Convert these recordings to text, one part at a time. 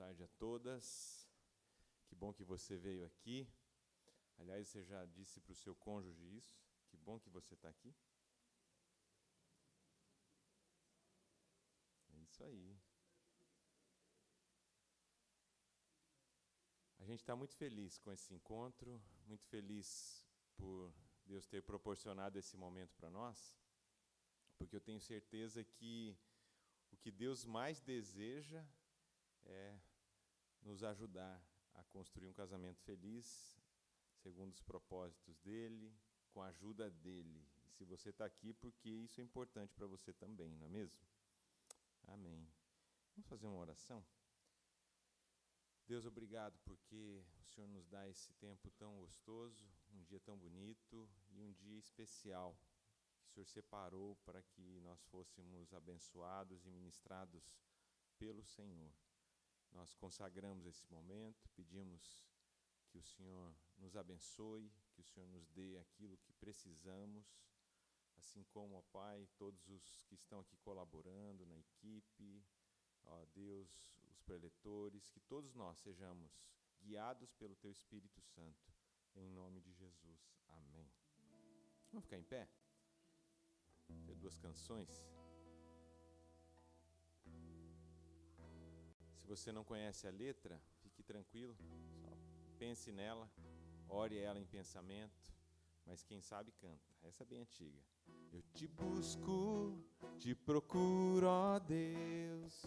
tarde a todas. Que bom que você veio aqui. Aliás, você já disse para o seu cônjuge isso? Que bom que você está aqui. É isso aí. A gente está muito feliz com esse encontro, muito feliz por Deus ter proporcionado esse momento para nós, porque eu tenho certeza que o que Deus mais deseja é nos ajudar a construir um casamento feliz, segundo os propósitos dEle, com a ajuda dEle. E se você está aqui, porque isso é importante para você também, não é mesmo? Amém. Vamos fazer uma oração? Deus, obrigado porque o Senhor nos dá esse tempo tão gostoso, um dia tão bonito e um dia especial, que o Senhor separou para que nós fôssemos abençoados e ministrados pelo Senhor. Nós consagramos esse momento, pedimos que o Senhor nos abençoe, que o Senhor nos dê aquilo que precisamos, assim como, ó Pai, todos os que estão aqui colaborando na equipe, ó Deus, os preletores, que todos nós sejamos guiados pelo Teu Espírito Santo, em nome de Jesus. Amém. Vamos ficar em pé? Tem duas canções. Se você não conhece a letra, fique tranquilo, só pense nela, ore ela em pensamento, mas quem sabe canta. Essa é bem antiga. Eu te busco, te procuro, ó Deus,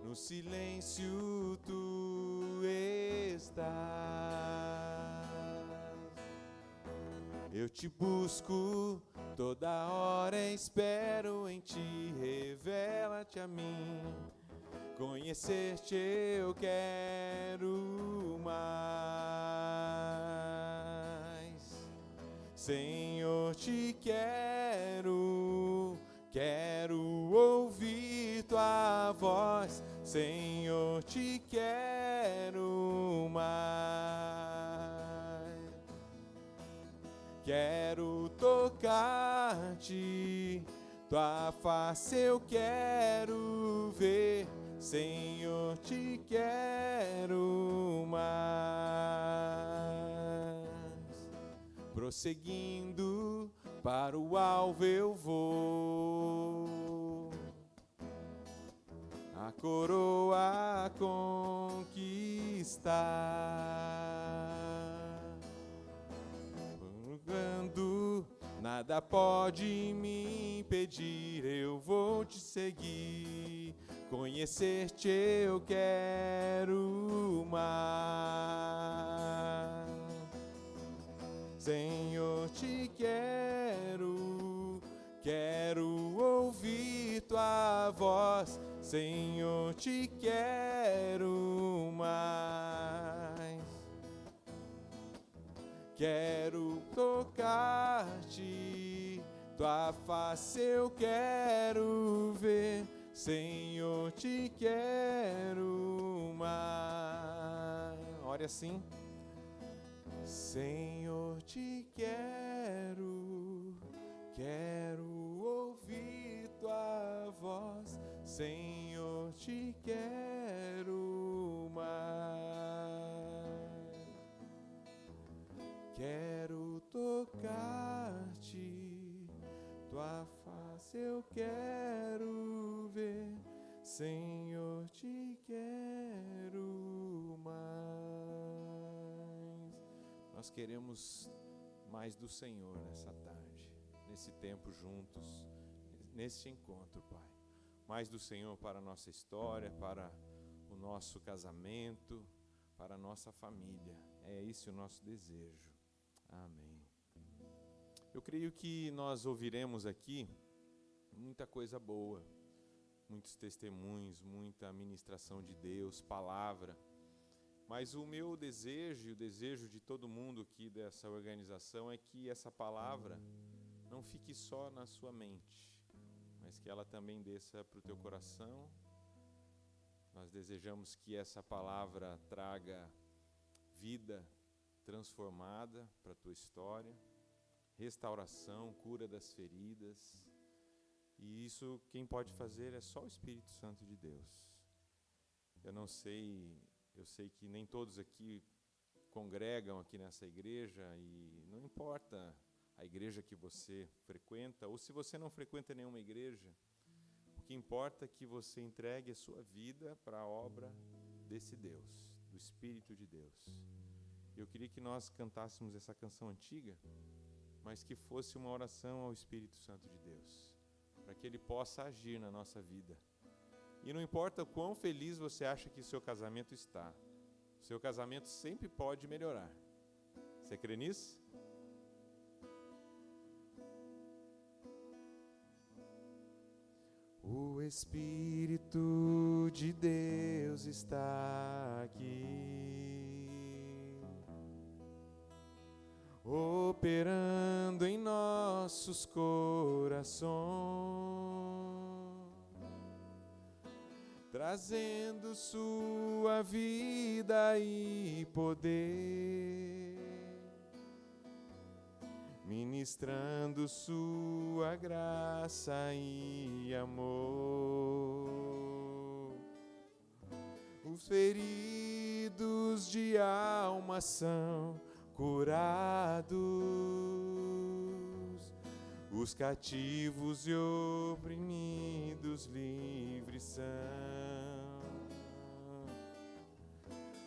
no silêncio tu estás. Eu te busco, toda hora espero em ti, revela-te a mim. Conhecer-te eu quero mais. Senhor, te quero, quero ouvir tua voz. Senhor, te quero mais. Quero tocar-te, tua face eu quero ver. Senhor, te quero mais. Prosseguindo para o alvo eu vou, a coroa conquistar. Quando nada pode me impedir, eu vou te seguir. Conhecer-te eu quero mais. Senhor, te quero, quero ouvir tua voz. Senhor, te quero mais. Quero tocar-te, tua face eu quero ver. Senhor, te quero mais. Ore assim. Senhor, te quero, quero ouvir tua voz. Senhor, te quero mais. Quero tocar-te, tua face eu quero ver. Senhor, te quero mais. Nós queremos mais do Senhor nessa tarde, nesse tempo juntos, neste encontro, Pai. Mais do Senhor para a nossa história, para o nosso casamento, para a nossa família. É esse o nosso desejo. Amém. Eu creio que nós ouviremos aqui muita coisa boa, muitos testemunhos, muita ministração de Deus, palavra. Mas o meu desejo e o desejo de todo mundo aqui dessa organização é que essa palavra não fique só na sua mente, mas que ela também desça para o teu coração. Nós desejamos que essa palavra traga vida transformada para a tua história, restauração, cura das feridas, E isso quem pode fazer é só o Espírito Santo de Deus. Eu sei que nem todos aqui congregam aqui nessa igreja, e não importa a igreja que você frequenta, ou se você não frequenta nenhuma igreja, o que importa é que você entregue a sua vida para a obra desse Deus, do Espírito de Deus. Eu queria que nós cantássemos essa canção antiga, mas que fosse uma oração ao Espírito Santo de Deus, para que Ele possa agir na nossa vida. E não importa o quão feliz você acha que o seu casamento está, o seu casamento sempre pode melhorar. Você crê nisso? O Espírito de Deus está aqui, operando em nossos corações, trazendo sua vida e poder, ministrando sua graça e amor. Os feridos de alma são curados, os cativos e oprimidos livres são,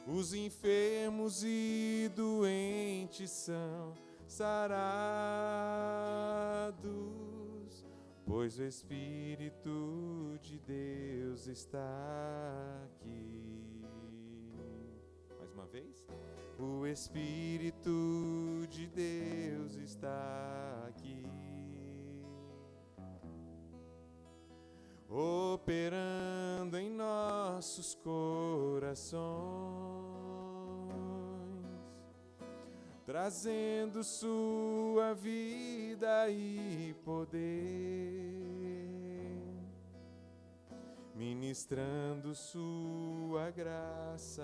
os enfermos e doentes são sarados, pois o Espírito de Deus está aqui. Mais uma vez. O Espírito de Deus está aqui, operando em nossos corações, trazendo sua vida e poder, ministrando sua graça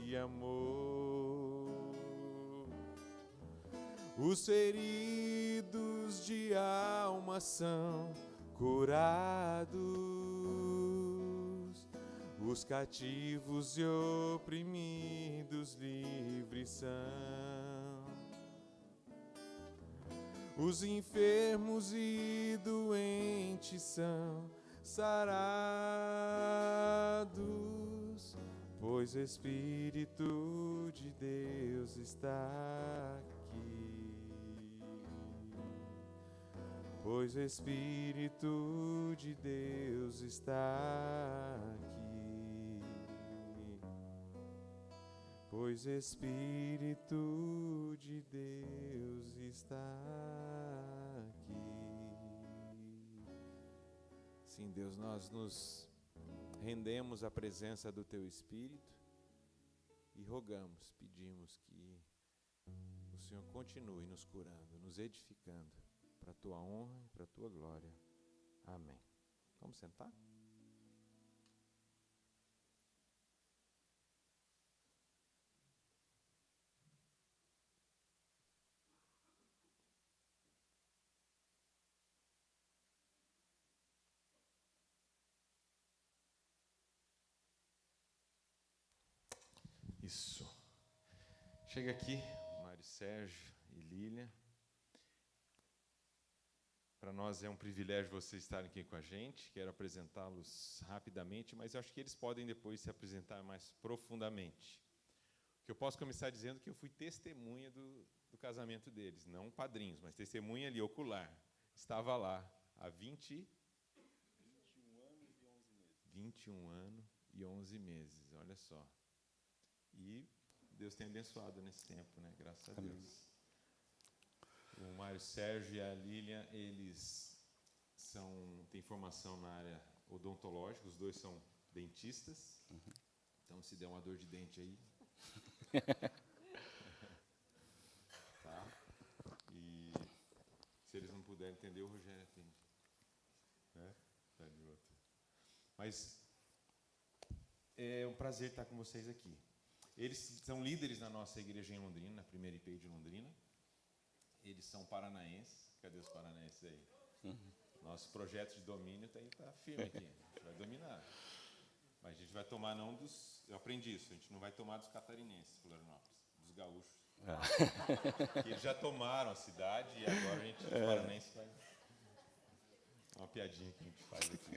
e amor. Os feridos de alma são curados, os cativos e oprimidos livres são, os enfermos e doentes são sarados, pois o Espírito de Deus está aqui. Pois o Espírito de Deus está aqui. Pois o Espírito de Deus está aqui. Sim, Deus, nós nos rendemos à presença do Teu Espírito e rogamos, pedimos que o Senhor continue nos curando, nos edificando, para a Tua honra e para a Tua glória. Amém. Vamos sentar? Isso. Chega aqui, Mário Sérgio e Lília. Para nós é um privilégio vocês estarem aqui com a gente. Quero apresentá-los rapidamente, mas eu acho que eles podem depois se apresentar mais profundamente. Que eu posso começar dizendo que eu fui testemunha do casamento deles, não padrinhos, mas testemunha ali, ocular. Estava lá há 21 anos e 11 meses, olha só. E Deus tem abençoado nesse tempo, né? Graças a Deus. O Mário Sérgio e a Lília, eles têm formação na área odontológica, os dois são dentistas. Então, se der uma dor de dente aí... tá? E se eles não puderem entender, o Rogério atende. Né? Tá de outro. Mas é um prazer estar com vocês aqui. Eles são líderes na nossa igreja em Londrina, na primeira IPI de Londrina. Eles são paranaenses. Cadê os paranaenses aí? Nosso projeto de domínio está firme aqui, a gente vai dominar. Mas a gente vai tomar não dos... Eu aprendi isso, a gente não vai tomar dos catarinenses, Florianópolis, dos gaúchos. Que eles já tomaram a cidade e agora a gente, os paranenses, vai... É uma piadinha que a gente faz aqui.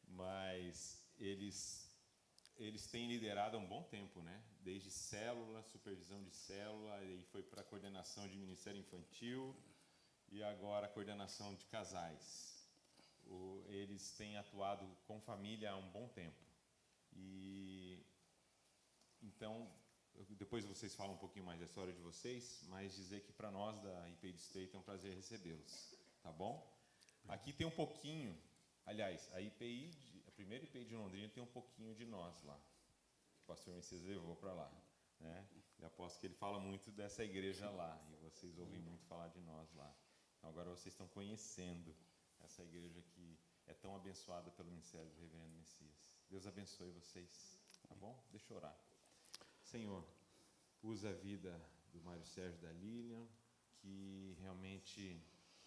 Mas eles têm liderado há um bom tempo, né? Desde célula, supervisão de célula, aí foi para a coordenação de ministério infantil e agora a coordenação de casais. Eles têm atuado com família há um bom tempo. E então, depois vocês falam um pouquinho mais da história de vocês, mas dizer que para nós da IPI do Estreito é um prazer recebê-los, tá bom? Aqui tem um pouquinho, aliás, a primeira IPI de Londrina tem um pouquinho de nós lá, que o pastor Messias levou para lá, né? Eu aposto que ele fala muito dessa igreja lá, e vocês ouvem muito falar de nós lá. Então agora vocês estão conhecendo essa igreja que é tão abençoada pelo ministério do Reverendo Messias. Deus abençoe vocês, tá bom? Deixa eu orar. Senhor, usa a vida do Mário Sérgio e da Lilian, que realmente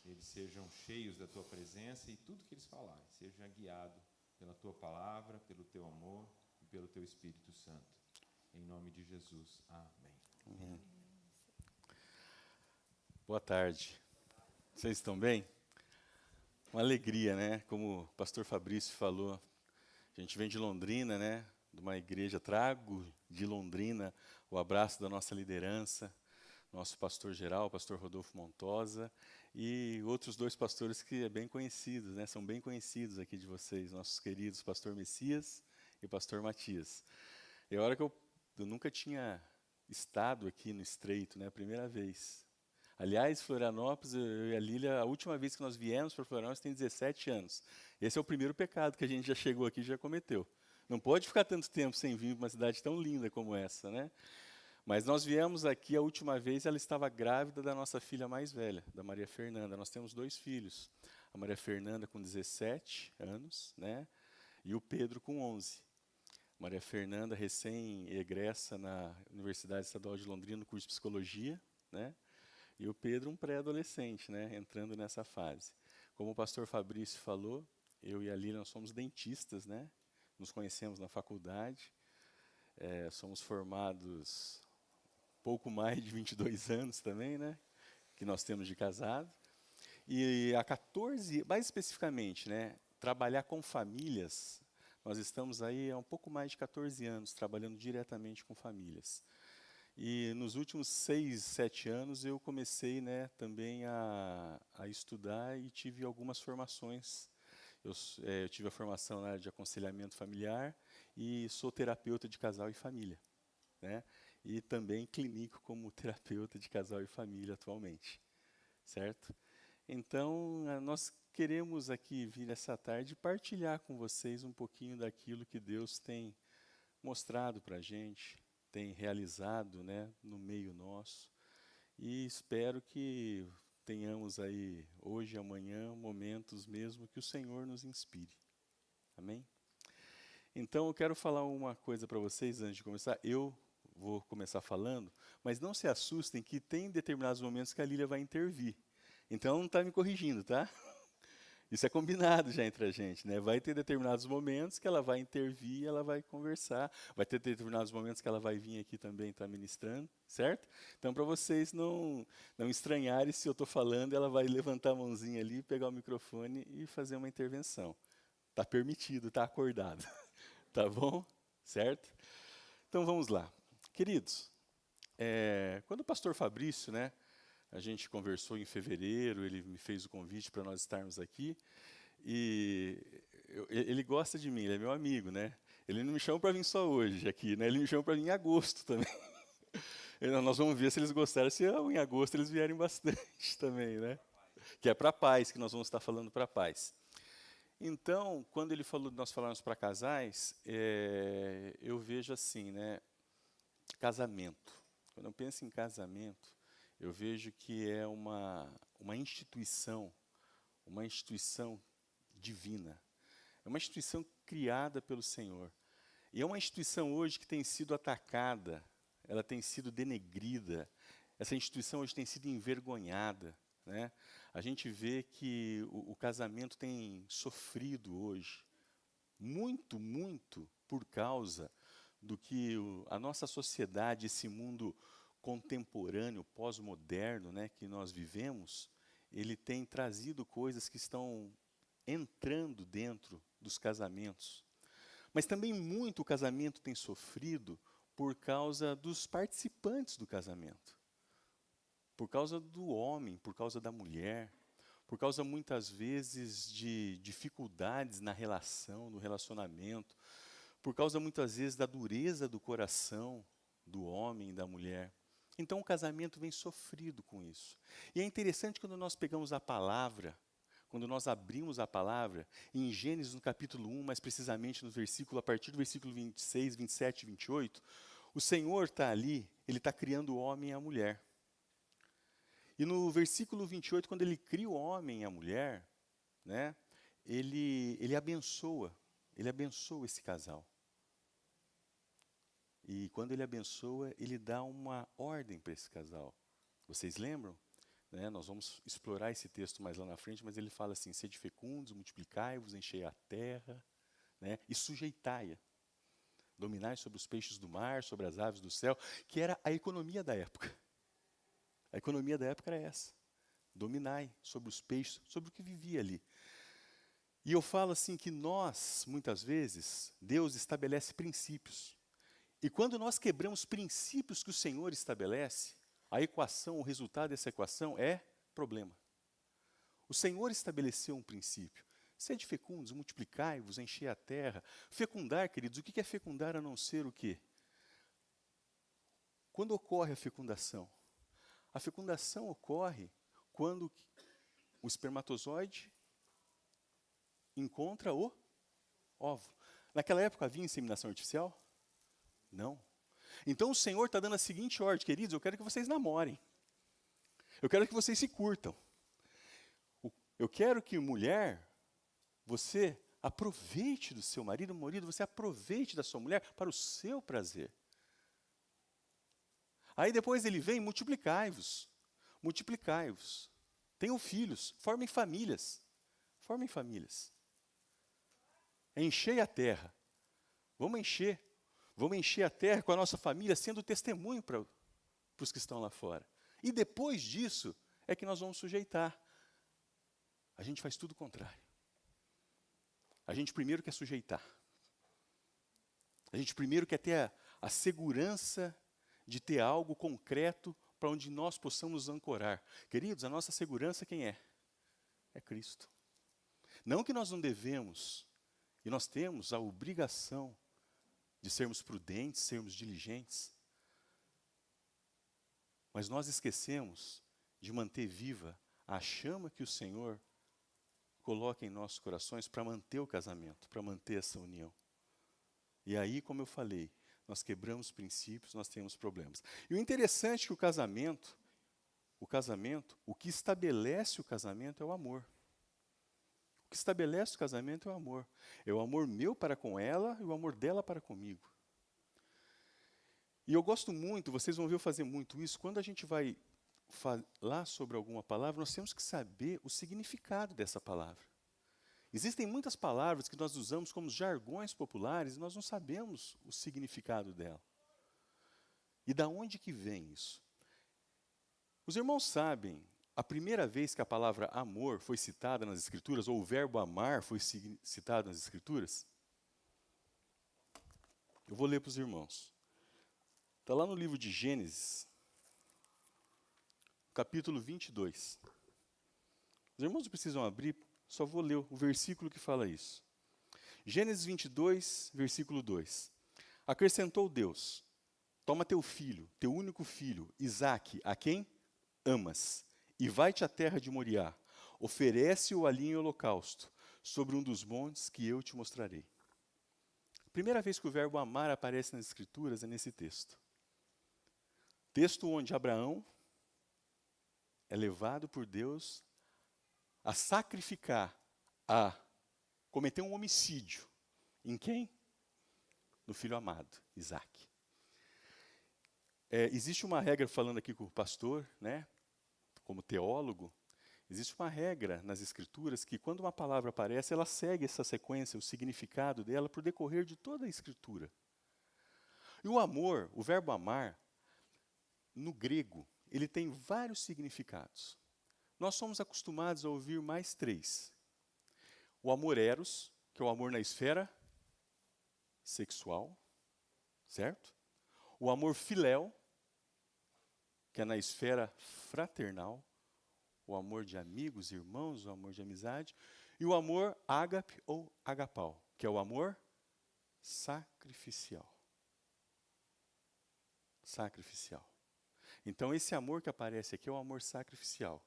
eles sejam cheios da Tua presença e tudo que eles falarem seja guiado pela Tua palavra, pelo Teu amor e pelo Teu Espírito Santo. Em nome de Jesus. Amém. Amém. Boa tarde. Vocês estão bem? Uma alegria, né? Como o pastor Fabrício falou, a gente vem de Londrina, né? De uma igreja, trago de Londrina o abraço da nossa liderança, nosso pastor geral, o pastor Rodolfo Montosa, e outros dois pastores que é bem conhecidos, né? São bem conhecidos aqui de vocês, nossos queridos pastor Messias e pastor Matias. É a hora que eu nunca tinha estado aqui no Estreito, né? A primeira vez. Aliás, Florianópolis, eu e a Lília, a última vez que nós viemos para Florianópolis tem 17 anos. Esse é o primeiro pecado que a gente já chegou aqui e já cometeu. Não pode ficar tanto tempo sem vir para uma cidade tão linda como essa, né? Mas nós viemos aqui a última vez, ela estava grávida da nossa filha mais velha, da Maria Fernanda. Nós temos 2 filhos, a Maria Fernanda com 17 anos, né? E o Pedro com 11. Maria Fernanda, recém-egressa na Universidade Estadual de Londrina, no curso de Psicologia, né? E o Pedro, um pré-adolescente, né? Entrando nessa fase. Como o pastor Fabrício falou, eu e a Lília, nós somos dentistas, né? Nos conhecemos na faculdade, somos formados pouco mais de 22 anos também, né? Que nós temos de casado. E há 14, mais especificamente, né? Trabalhar com famílias, nós estamos aí há um pouco mais de 14 anos trabalhando diretamente com famílias. E nos últimos 6, 7 anos eu comecei, né, também a estudar e tive algumas formações. Eu tive a formação na área de aconselhamento familiar e sou terapeuta de casal e família, né? E também clinico como terapeuta de casal e família atualmente, certo? Então, nós queremos aqui vir essa tarde partilhar com vocês um pouquinho daquilo que Deus tem mostrado para a gente, tem realizado, né, no meio nosso, e espero que tenhamos aí, hoje e amanhã, momentos mesmo que o Senhor nos inspire. Amém? Então, eu quero falar uma coisa para vocês antes de começar. Eu vou começar falando, mas não se assustem que tem determinados momentos que a Lília vai intervir. Então, não está me corrigindo, tá? Isso é combinado já entre a gente, né? Vai ter determinados momentos que ela vai intervir, ela vai conversar. Vai ter determinados momentos que ela vai vir aqui também estar ministrando, certo? Então, para vocês não estranharem se eu estou falando, ela vai levantar a mãozinha ali, pegar o microfone e fazer uma intervenção. Está permitido, está acordado. Tá bom? Certo? Então, vamos lá. Queridos, quando o pastor Fabrício, né? A gente conversou em fevereiro, ele me fez o convite para nós estarmos aqui. E ele gosta de mim, ele é meu amigo, né? Ele não me chama para vir só hoje aqui, né? Ele me chama para vir em agosto também. Nós vamos ver se eles gostaram, se em agosto eles vierem bastante também, né? Que é para paz, que nós vamos estar falando para paz. Então, quando ele falou, nós falamos para casais, eu vejo assim, né? Casamento. Quando eu penso em casamento, eu vejo que é uma instituição divina. É uma instituição criada pelo Senhor. E é uma instituição hoje que tem sido atacada, ela tem sido denegrida, essa instituição hoje tem sido envergonhada, né? A gente vê que o casamento tem sofrido hoje muito, muito por causa do que a nossa sociedade, esse mundo contemporâneo, pós-moderno, né, que nós vivemos, ele tem trazido coisas que estão entrando dentro dos casamentos. Mas também muito o casamento tem sofrido por causa dos participantes do casamento. Por causa do homem, por causa da mulher, por causa muitas vezes de dificuldades na relação, no relacionamento, por causa muitas vezes da dureza do coração do homem e da mulher. Então o casamento vem sofrido com isso. E é interessante quando nós pegamos a palavra, quando nós abrimos a palavra, em Gênesis no capítulo 1, mais precisamente no versículo, a partir do versículo 26, 27 e 28, o Senhor está ali, Ele está criando o homem e a mulher. E no versículo 28, quando Ele cria o homem e a mulher, né, ele abençoa esse casal. E quando Ele abençoa, Ele dá uma ordem para esse casal. Vocês lembram? Né, nós vamos explorar esse texto mais lá na frente, mas ele fala assim, sede fecundos, multiplicai-vos, enchei a terra, né, e sujeitai-a. Dominai sobre os peixes do mar, sobre as aves do céu, que era a economia da época. A economia da época era essa. Dominai sobre os peixes, sobre o que vivia ali. E eu falo assim que nós, muitas vezes, Deus estabelece princípios. E quando nós quebramos princípios que o Senhor estabelece, a equação, o resultado dessa equação é problema. O Senhor estabeleceu um princípio. Sede fecundos, multiplicai-vos, enchei a terra. Fecundar, queridos, o que é fecundar a não ser o quê? Quando ocorre a fecundação? A fecundação ocorre quando o espermatozoide encontra o óvulo. Naquela época havia inseminação artificial? Não. Então o Senhor está dando a seguinte ordem, queridos, eu quero que vocês namorem. Eu quero que vocês se curtam. Eu quero que mulher, você aproveite do seu marido, você aproveite da sua mulher para o seu prazer. Aí depois ele vem, multiplicai-vos. Multiplicai-vos. Tenham filhos, formem famílias. Formem famílias. Enchei a terra. Vamos encher a terra com a nossa família, sendo testemunho para os que estão lá fora. E depois disso, é que nós vamos sujeitar. A gente faz tudo o contrário. A gente primeiro quer sujeitar. A gente primeiro quer ter a segurança de ter algo concreto para onde nós possamos nos ancorar. Queridos, a nossa segurança quem é? É Cristo. Não que nós não devemos, e nós temos a obrigação de sermos prudentes, sermos diligentes, mas nós esquecemos de manter viva a chama que o Senhor coloca em nossos corações para manter o casamento, para manter essa união. E aí, como eu falei, nós quebramos princípios, nós temos problemas. E o interessante é que o casamento, o que estabelece o casamento é o amor. O que estabelece o casamento é o amor. É o amor meu para com ela e o amor dela para comigo. E eu gosto muito, vocês vão ver eu fazer muito isso, quando a gente vai falar sobre alguma palavra, nós temos que saber o significado dessa palavra. Existem muitas palavras que nós usamos como jargões populares e nós não sabemos o significado dela. E da onde que vem isso? Os irmãos sabem, a primeira vez que a palavra amor foi citada nas Escrituras, ou o verbo amar foi citado nas Escrituras? Eu vou ler para os irmãos. Está lá no livro de Gênesis, capítulo 22. Os irmãos não precisam abrir, só vou ler o versículo que fala isso. Gênesis 22, versículo 2. Acrescentou Deus, toma teu filho, teu único filho, Isaque, a quem amas, e vai-te à terra de Moriá, oferece-o ali em holocausto, sobre um dos montes que eu te mostrarei. A primeira vez que o verbo amar aparece nas Escrituras é nesse texto. Texto onde Abraão é levado por Deus a sacrificar, a cometer um homicídio. Em quem? No filho amado, Isaque. existe uma regra, falando aqui com o pastor, né, como teólogo, existe uma regra nas Escrituras que quando uma palavra aparece, ela segue essa sequência, o significado dela, por decorrer de toda a Escritura. E o amor, o verbo amar, no grego, ele tem vários significados. Nós somos acostumados a ouvir mais 3. O amor eros, que é o amor na esfera sexual, certo? O amor filéu, que é na esfera fraternal. O amor de amigos, irmãos, o amor de amizade. E o amor ágape ou agapau, que é o amor sacrificial. Sacrificial. Então, esse amor que aparece aqui é o amor sacrificial.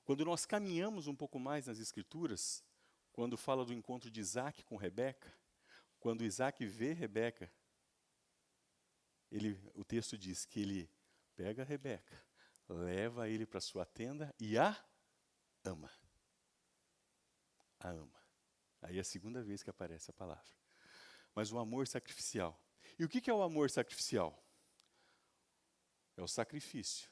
Quando nós caminhamos um pouco mais nas Escrituras, quando fala do encontro de Isaac com Rebeca, quando Isaac vê Rebeca, o texto diz que ele pega a Rebeca, leva ele para sua tenda e a ama. A ama. Aí é a segunda vez que aparece a palavra. Mas o amor sacrificial. E o que é o amor sacrificial? É o sacrifício.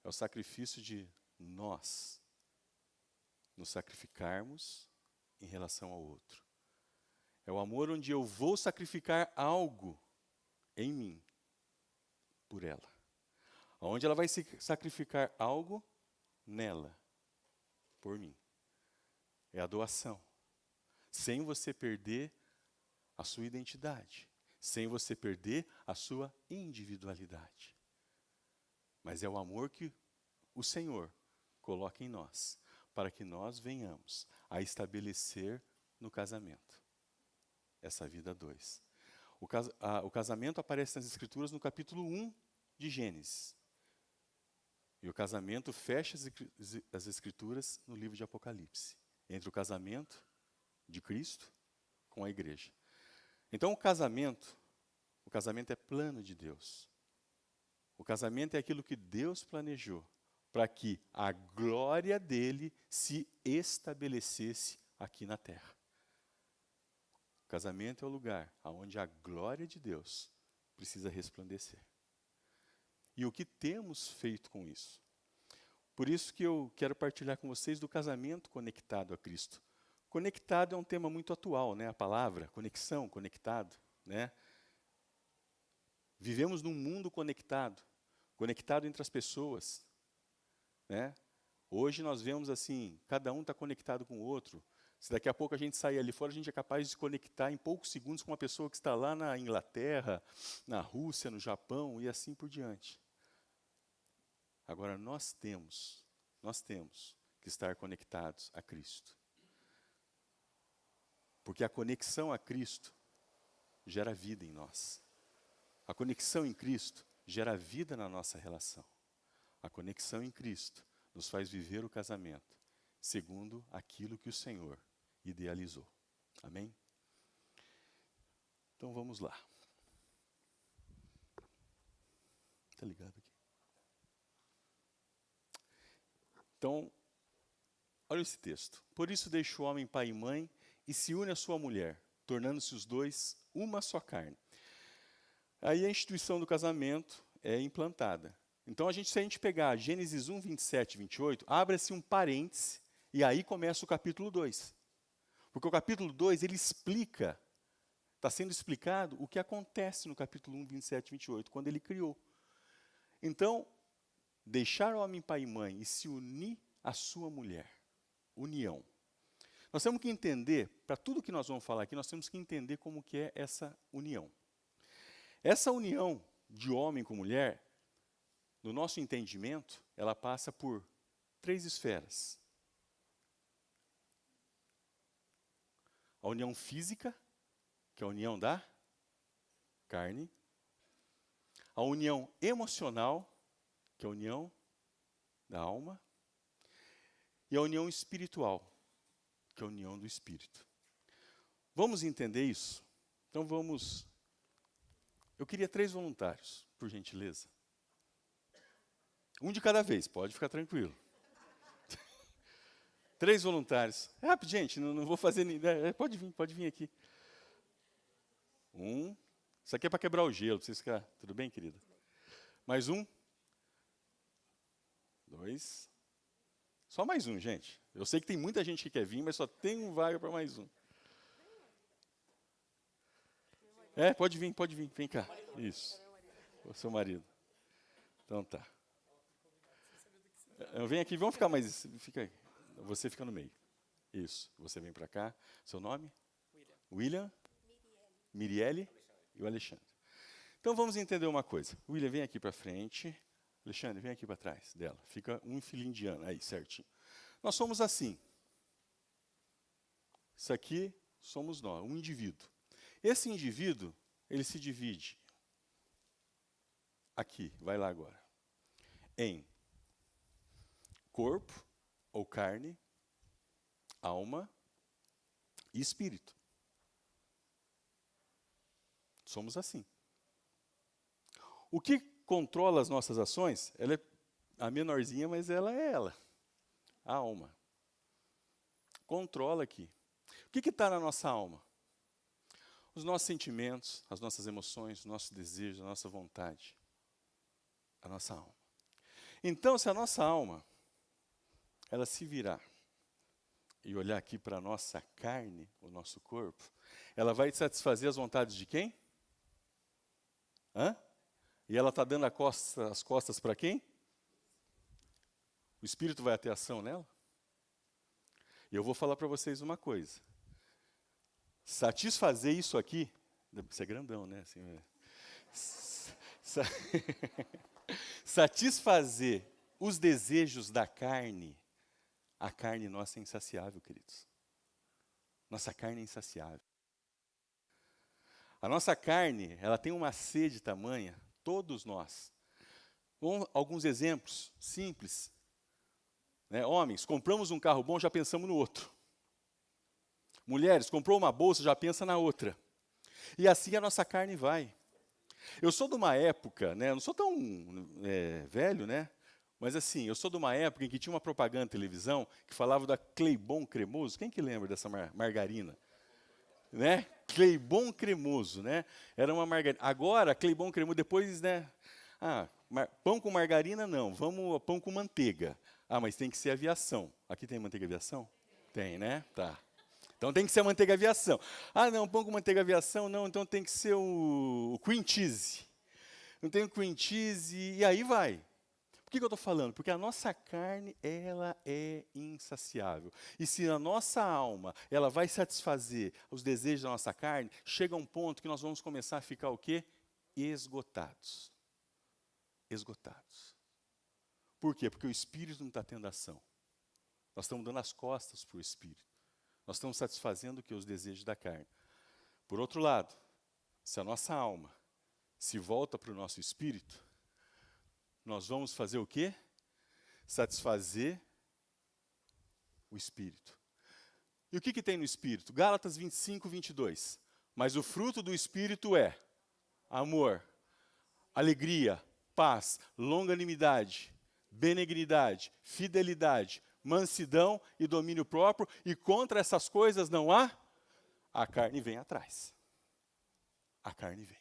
É o sacrifício de nós nos sacrificarmos em relação ao outro. É o amor onde eu vou sacrificar algo em mim por ela. Onde ela vai se sacrificar algo nela por mim. É a doação. Sem você perder a sua identidade. Sem você perder a sua individualidade. Mas é o amor que o Senhor coloca em nós, para que nós venhamos a estabelecer no casamento essa vida 2. O casamento aparece nas Escrituras no capítulo 1 de Gênesis. E o casamento fecha as Escrituras no livro de Apocalipse, entre o casamento de Cristo com a igreja. Então o casamento é plano de Deus. O casamento é aquilo que Deus planejou para que a glória dele se estabelecesse aqui na terra. O casamento é o lugar onde a glória de Deus precisa resplandecer. E o que temos feito com isso? Por isso que eu quero partilhar com vocês do casamento conectado a Cristo. Conectado é um tema muito atual, né? A palavra, conexão, conectado, né? Vivemos num mundo conectado entre as pessoas, né? Hoje nós vemos assim, cada um está conectado com o outro. Se daqui a pouco a gente sair ali fora, a gente é capaz de se conectar em poucos segundos com uma pessoa que está lá na Inglaterra, na Rússia, no Japão e assim por diante. Agora nós temos que estar conectados a Cristo. Porque a conexão a Cristo gera vida em nós. A conexão em Cristo gera vida na nossa relação. A conexão em Cristo nos faz viver o casamento segundo aquilo que o Senhor idealizou. Amém? Então vamos lá. Está ligado aqui? Então, olha esse texto. Por isso deixa o homem pai e mãe e se une à sua mulher, tornando-se os dois uma só carne. Aí a instituição do casamento é implantada. Então, se a gente pegar Gênesis 1, 27 e 28, abre-se um parêntese e aí começa o capítulo 2. Porque o capítulo 2, ele explica, está sendo explicado o que acontece no capítulo 1, 27 e 28, quando ele criou. Então, deixar o homem pai e mãe e se unir à sua mulher. União. Nós temos que entender, para tudo que nós vamos falar aqui, nós temos que entender como que é essa união. Essa união de homem com mulher, no nosso entendimento, ela passa por 3 esferas. A união física, que é a união da carne. A união emocional, que é a união da alma. E a união espiritual, que é a união do espírito. Vamos entender isso? Então vamos... Eu queria 3 voluntários, por gentileza. Um de cada vez, pode ficar tranquilo. 3 voluntários. Rápido, gente, não vou fazer... Pode vir aqui. 1, Isso aqui é para quebrar o gelo, para vocês ficar. Tudo bem, querida? Mais um. 2. Só mais um, gente. Eu sei que tem muita gente que quer vir, mas só tem um vaga para mais um. Pode vir, vem cá. Isso. O seu marido. Então tá. Vem aqui, vamos ficar mais. Fica aí. Você fica no meio. Isso. Você vem para cá. Seu nome? William. Mirielle e o Alexandre. Então vamos entender uma coisa. William, vem aqui para frente. Alexandre, vem aqui para trás dela. Fica um filhinho de ano. Aí, certinho. Nós somos assim. Isso aqui somos nós, um indivíduo. Esse indivíduo, ele se divide. Aqui, vai lá agora. Em corpo ou carne, alma e espírito. Somos assim. O que controla as nossas ações, ela é a menorzinha, mas ela é ela. A alma. Controla aqui. O que está na nossa alma? Os nossos sentimentos, as nossas emoções, os nossos desejos, a nossa vontade. A nossa alma. Então, se a nossa alma, ela se virar e olhar aqui para a nossa carne, o nosso corpo, ela vai satisfazer as vontades de quem? E ela está dando as costas para quem? O Espírito vai ter ação nela? E eu vou falar para vocês uma coisa. Satisfazer isso aqui, isso é grandão, né? Assim, satisfazer os desejos da carne, a carne nossa é insaciável, queridos. Nossa carne é insaciável. A nossa carne, ela tem uma sede tamanha, todos nós. Alguns exemplos simples. Homens, compramos um carro bom, já pensamos no outro. Mulheres, comprou uma bolsa, já pensa na outra. E assim a nossa carne vai. Eu sou de uma época, não sou tão velho, mas assim, eu sou de uma época em que tinha uma propaganda na televisão que falava da Cleibon Cremoso. Quem que lembra dessa margarina? Cleibon Cremoso, Era uma margarina. Agora, Cleibon Cremoso, depois, pão com margarina não, vamos pão com manteiga. Mas tem que ser aviação. Aqui tem manteiga aviação? Tem, Tá. Então tem que ser a manteiga aviação. Não, pão com manteiga aviação, não, então tem que ser o cream cheese. Não tem o cream cheese, e aí vai. Por que eu estou falando? Porque a nossa carne, ela é insaciável. E se a nossa alma, ela vai satisfazer os desejos da nossa carne, chega um ponto que nós vamos começar a ficar o quê? Esgotados. Esgotados. Por quê? Porque o Espírito não está tendo ação. Nós estamos dando as costas para o Espírito. Nós estamos satisfazendo o que? Os desejos da carne. Por outro lado, se a nossa alma se volta para o nosso espírito, nós vamos fazer o quê? Satisfazer o espírito. E o que tem no espírito? Gálatas 25, 22. Mas o fruto do espírito é amor, alegria, paz, longanimidade, benignidade, fidelidade, mansidão e domínio próprio, e contra essas coisas não há, a carne vem atrás. A carne vem.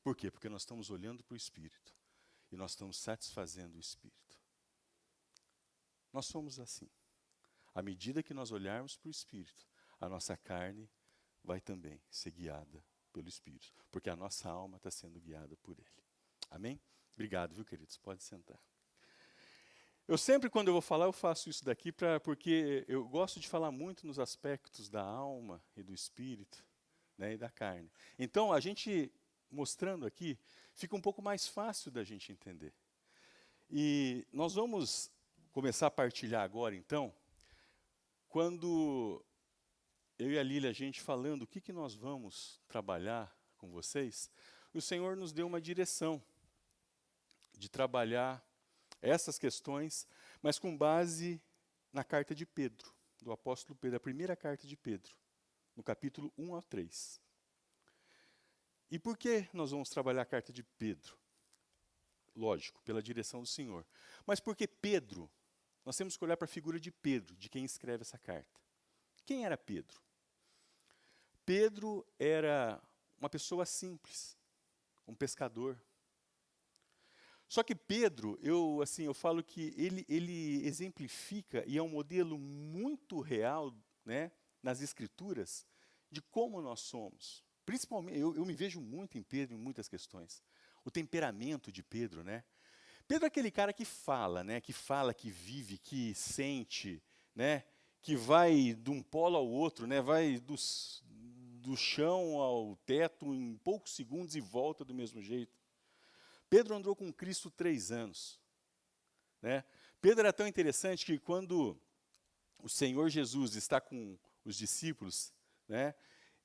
Por quê? Porque nós estamos olhando para o Espírito, e nós estamos satisfazendo o Espírito. Nós somos assim. À medida que nós olharmos para o Espírito, a nossa carne vai também ser guiada pelo Espírito, porque a nossa alma está sendo guiada por Ele. Amém? Obrigado, viu, queridos? Pode sentar. Eu sempre, quando eu vou falar, eu faço isso daqui porque eu gosto de falar muito nos aspectos da alma e do espírito, e da carne. Então, a gente, mostrando aqui, fica um pouco mais fácil da gente entender. E nós vamos começar a partilhar agora, então, quando eu e a Lília, a gente falando o que nós vamos trabalhar com vocês, o Senhor nos deu uma direção de trabalhar essas questões, mas com base na carta de Pedro, do apóstolo Pedro, a primeira carta de Pedro, no capítulo 1 ao 3. E por que nós vamos trabalhar a carta de Pedro? Lógico, pela direção do Senhor. Mas porque Pedro, nós temos que olhar para a figura de Pedro, de quem escreve essa carta. Quem era Pedro? Pedro era uma pessoa simples, um pescador. Só que Pedro, eu falo que ele exemplifica e é um modelo muito real, né, nas Escrituras, de como nós somos. Principalmente, eu me vejo muito em Pedro em muitas questões. O temperamento de Pedro, né? Pedro é aquele cara que fala, né? Que fala, que vive, que sente, né? Que vai de um polo ao outro, né? Vai do chão ao teto em poucos segundos e volta do mesmo jeito. Pedro andou com Cristo 3 anos, né? Pedro era tão interessante que quando o Senhor Jesus está com os discípulos, né?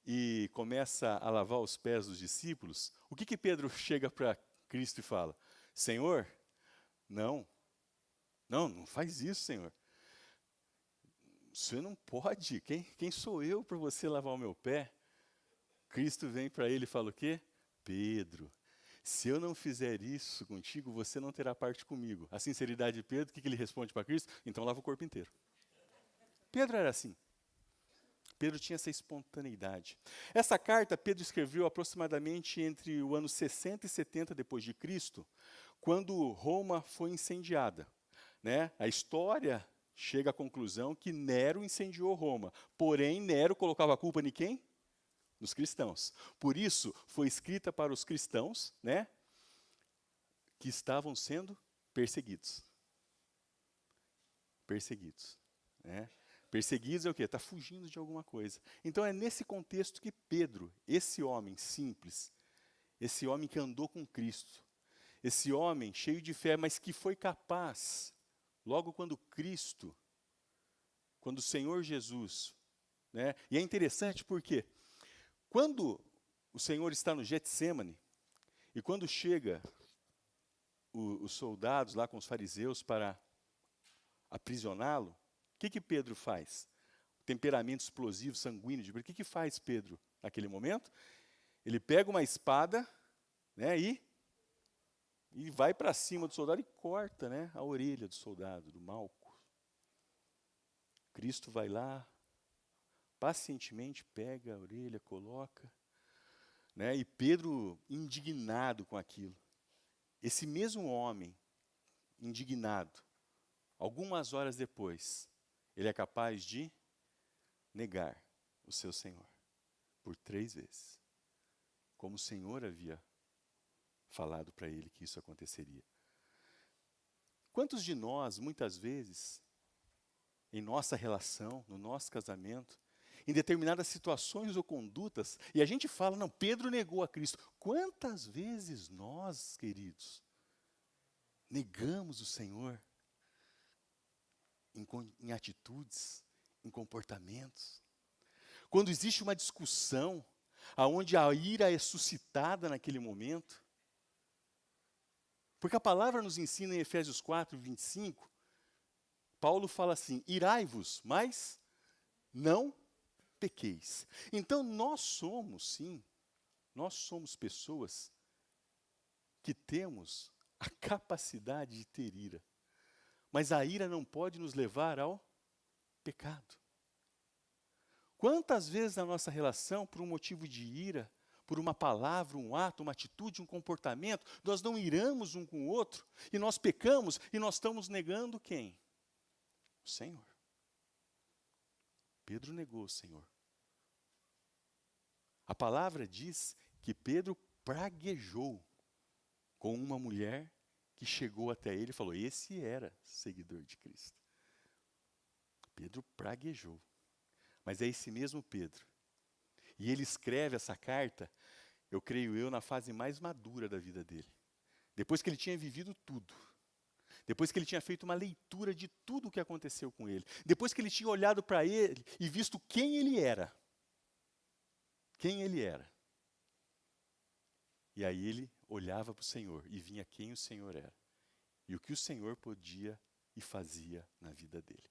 E começa a lavar os pés dos discípulos, o que Pedro chega para Cristo e fala? Senhor, não faz isso, Senhor. Você não pode, quem sou eu para você lavar o meu pé? Cristo vem para ele e fala o quê? Pedro, se eu não fizer isso contigo, você não terá parte comigo. A sinceridade de Pedro, o que ele responde para Cristo? Então lava o corpo inteiro. Pedro era assim. Pedro tinha essa espontaneidade. Essa carta Pedro escreveu aproximadamente entre o ano 60 e 70 depois de Cristo, quando Roma foi incendiada, né? A história chega à conclusão que Nero incendiou Roma. Porém, Nero colocava a culpa em quem? Nos cristãos. Por isso, foi escrita para os cristãos, né, que estavam sendo perseguidos. Perseguidos, né? Perseguidos é o quê? Está fugindo de alguma coisa. Então é nesse contexto que Pedro, esse homem simples, esse homem que andou com Cristo, esse homem cheio de fé, mas que foi capaz, logo quando Cristo, quando o Senhor Jesus, né? E é interessante porque quando o Senhor está no Getsêmani, e quando chega os soldados lá com os fariseus para aprisioná-lo, o que Pedro faz? Temperamento explosivo, sanguíneo de Pedro. O que faz Pedro naquele momento? Ele pega uma espada, né, e vai para cima do soldado e corta, né, a orelha do soldado, do Malco. Cristo vai lá, pacientemente pega a orelha, coloca, né, e Pedro indignado com aquilo. Esse mesmo homem, indignado, algumas horas depois, ele é capaz de negar o seu Senhor por 3 vezes. Como o Senhor havia falado para ele que isso aconteceria. Quantos de nós, muitas vezes, em nossa relação, no nosso casamento, em determinadas situações ou condutas, e a gente fala, não, Pedro negou a Cristo. Quantas vezes nós, queridos, negamos o Senhor em atitudes, em comportamentos? Quando existe uma discussão, aonde a ira é suscitada naquele momento, porque a palavra nos ensina em Efésios 4, 25, Paulo fala assim, irai-vos, mas não pequeis. Então nós somos pessoas que temos a capacidade de ter ira. Mas a ira não pode nos levar ao pecado. Quantas vezes na nossa relação, por um motivo de ira, por uma palavra, um ato, uma atitude, um comportamento, nós não iramos um com o outro, e nós pecamos, e nós estamos negando quem? O Senhor. Pedro negou o Senhor. A palavra diz que Pedro praguejou com uma mulher que chegou até ele e falou, esse era seguidor de Cristo. Pedro praguejou. Mas é esse mesmo Pedro. E ele escreve essa carta, eu creio eu, na fase mais madura da vida dele. Depois que ele tinha vivido tudo. Depois que ele tinha feito uma leitura de tudo o que aconteceu com ele. Depois que ele tinha olhado para ele e visto quem ele era. Quem ele era. E aí ele olhava para o Senhor e vinha quem o Senhor era. E o que o Senhor podia e fazia na vida dele.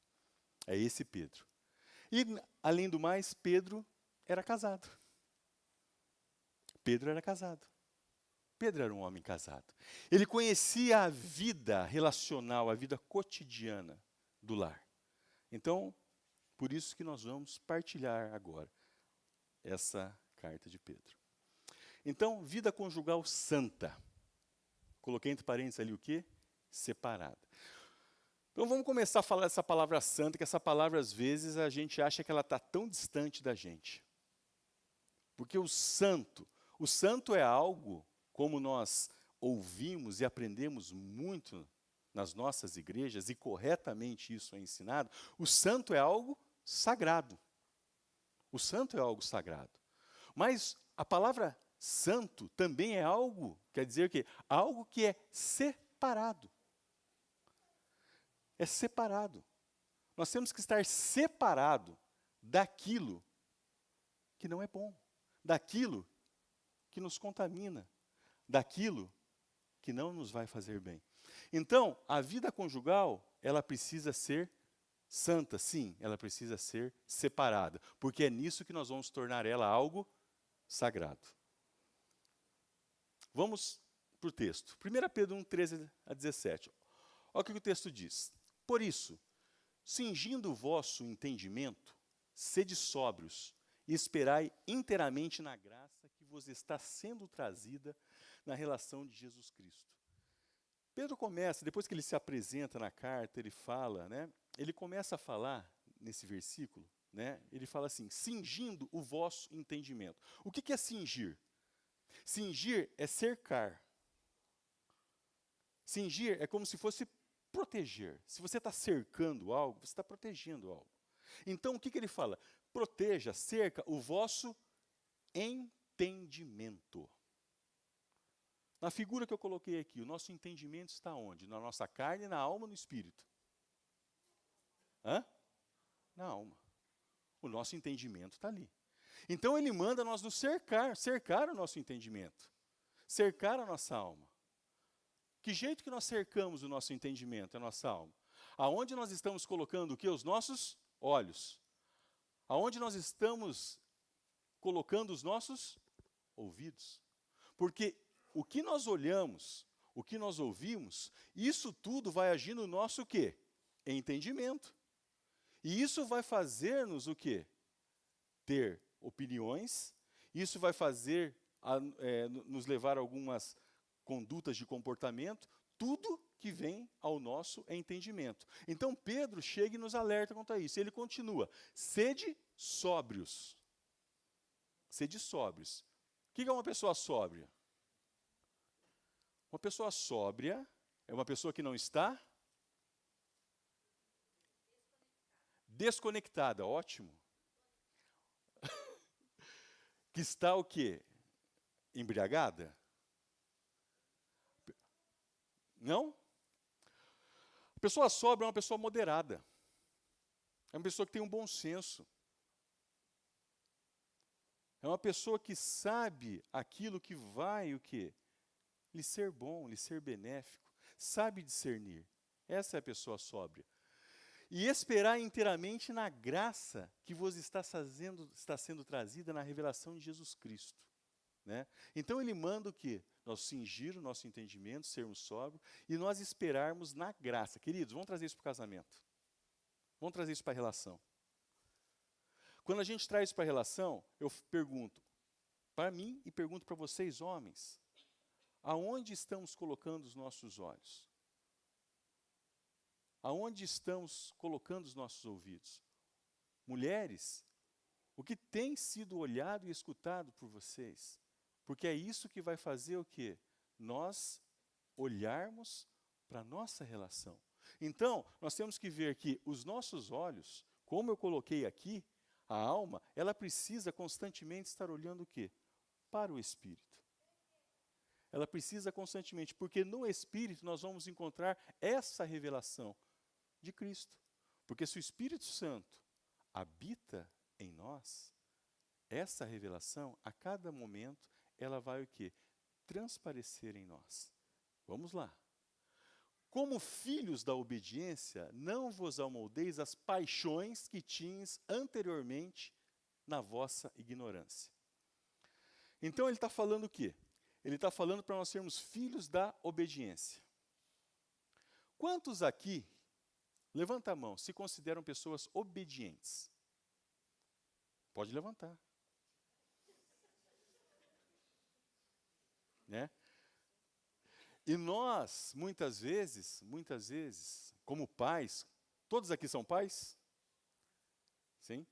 É esse Pedro. E, além do mais, Pedro era casado. Pedro era casado. Pedro era um homem casado. Ele conhecia a vida relacional, a vida cotidiana do lar. Então, por isso que nós vamos partilhar agora essa carta de Pedro. Então, vida conjugal santa. Coloquei entre parênteses ali o quê? Separada. Então vamos começar a falar dessa palavra santa, que essa palavra às vezes a gente acha que ela está tão distante da gente. Porque o santo é algo, como nós ouvimos e aprendemos muito nas nossas igrejas, e corretamente isso é ensinado, o santo é algo sagrado. O santo é algo sagrado. Mas a palavra santo também é algo, quer dizer que algo que é separado. É separado. Nós temos que estar separado daquilo que não é bom, daquilo que nos contamina, daquilo que não nos vai fazer bem. Então, a vida conjugal, ela precisa ser santa, sim, ela precisa ser separada, porque é nisso que nós vamos tornar ela algo sagrado. Vamos para o texto. 1 Pedro 1, 13 a 17. Olha o que o texto diz. Por isso, cingindo o vosso entendimento, sede sóbrios e esperai inteiramente na graça que vos está sendo trazida na relação de Jesus Cristo. Pedro começa, depois que ele se apresenta na carta, ele fala, ele começa a falar nesse versículo, ele fala assim, cingindo o vosso entendimento. O que é cingir? Cingir é cercar. Cingir é como se fosse proteger. Se você está cercando algo, você está protegendo algo. Então, o que ele fala? Proteja, cerca o vosso entendimento. Na figura que eu coloquei aqui, o nosso entendimento está onde? Na nossa carne, na alma, no espírito? Na alma. O nosso entendimento está ali. Então ele manda nós nos cercar o nosso entendimento, cercar a nossa alma. Que jeito que nós cercamos o nosso entendimento, a nossa alma? Aonde nós estamos colocando o quê? Os nossos olhos. Aonde nós estamos colocando os nossos ouvidos. Porque o que nós olhamos, o que nós ouvimos, isso tudo vai agir no nosso o quê? Entendimento. E isso vai fazer-nos o quê? Ter opiniões, isso vai fazer nos levar a algumas condutas de comportamento, tudo que vem ao nosso entendimento. Então Pedro chega e nos alerta quanto a isso. Ele continua, sede sóbrios. Sede sóbrios. O que é uma pessoa sóbria? Uma pessoa sóbria é uma pessoa que não está desconectada, ótimo. Que está o quê? Embriagada? Não? A pessoa sóbria é uma pessoa moderada. É uma pessoa que tem um bom senso. É uma pessoa que sabe aquilo que vai o quê? Lhe ser bom, lhe ser benéfico. Sabe discernir. Essa é a pessoa sóbria. E esperar inteiramente na graça que vos está sendo trazida na revelação de Jesus Cristo. Então ele manda o quê? Nós cingir o nosso entendimento, sermos sóbrios, e nós esperarmos na graça. Queridos, vamos trazer isso para o casamento. Vamos trazer isso para a relação. Quando a gente traz isso para a relação, eu pergunto para mim e pergunto para vocês, homens, aonde estamos colocando os nossos olhos? Aonde estamos colocando os nossos ouvidos? Mulheres, o que tem sido olhado e escutado por vocês? Porque é isso que vai fazer o quê? Nós olharmos para a nossa relação. Então, nós temos que ver que os nossos olhos, como eu coloquei aqui, a alma, ela precisa constantemente estar olhando o quê? Para o Espírito. Ela precisa constantemente, porque no Espírito nós vamos encontrar essa revelação de Cristo. Porque se o Espírito Santo habita em nós, essa revelação, a cada momento, ela vai o quê? Transparecer em nós. Vamos lá. Como filhos da obediência, não vos amoldeis as paixões que tinhas anteriormente na vossa ignorância. Então ele está falando o quê? Ele está falando para nós sermos filhos da obediência. Quantos aqui, levanta a mão, se consideram pessoas obedientes? Pode levantar. né? E nós, muitas vezes, como pais, todos aqui são pais? Sim?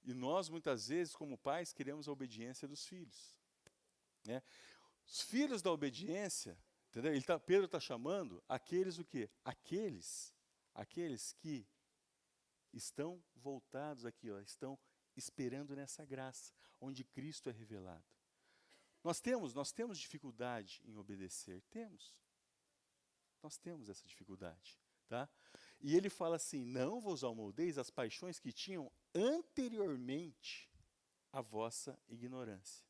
E nós, muitas vezes, como pais, queremos a obediência dos filhos, né? Os filhos da obediência, entendeu? Pedro está chamando aqueles o quê? Aqueles que estão voltados aqui, ó, estão esperando nessa graça, onde Cristo é revelado. Nós temos dificuldade em obedecer, nós temos essa dificuldade, tá? E ele fala assim, não vos amoldeis as paixões que tinham anteriormente a vossa ignorância.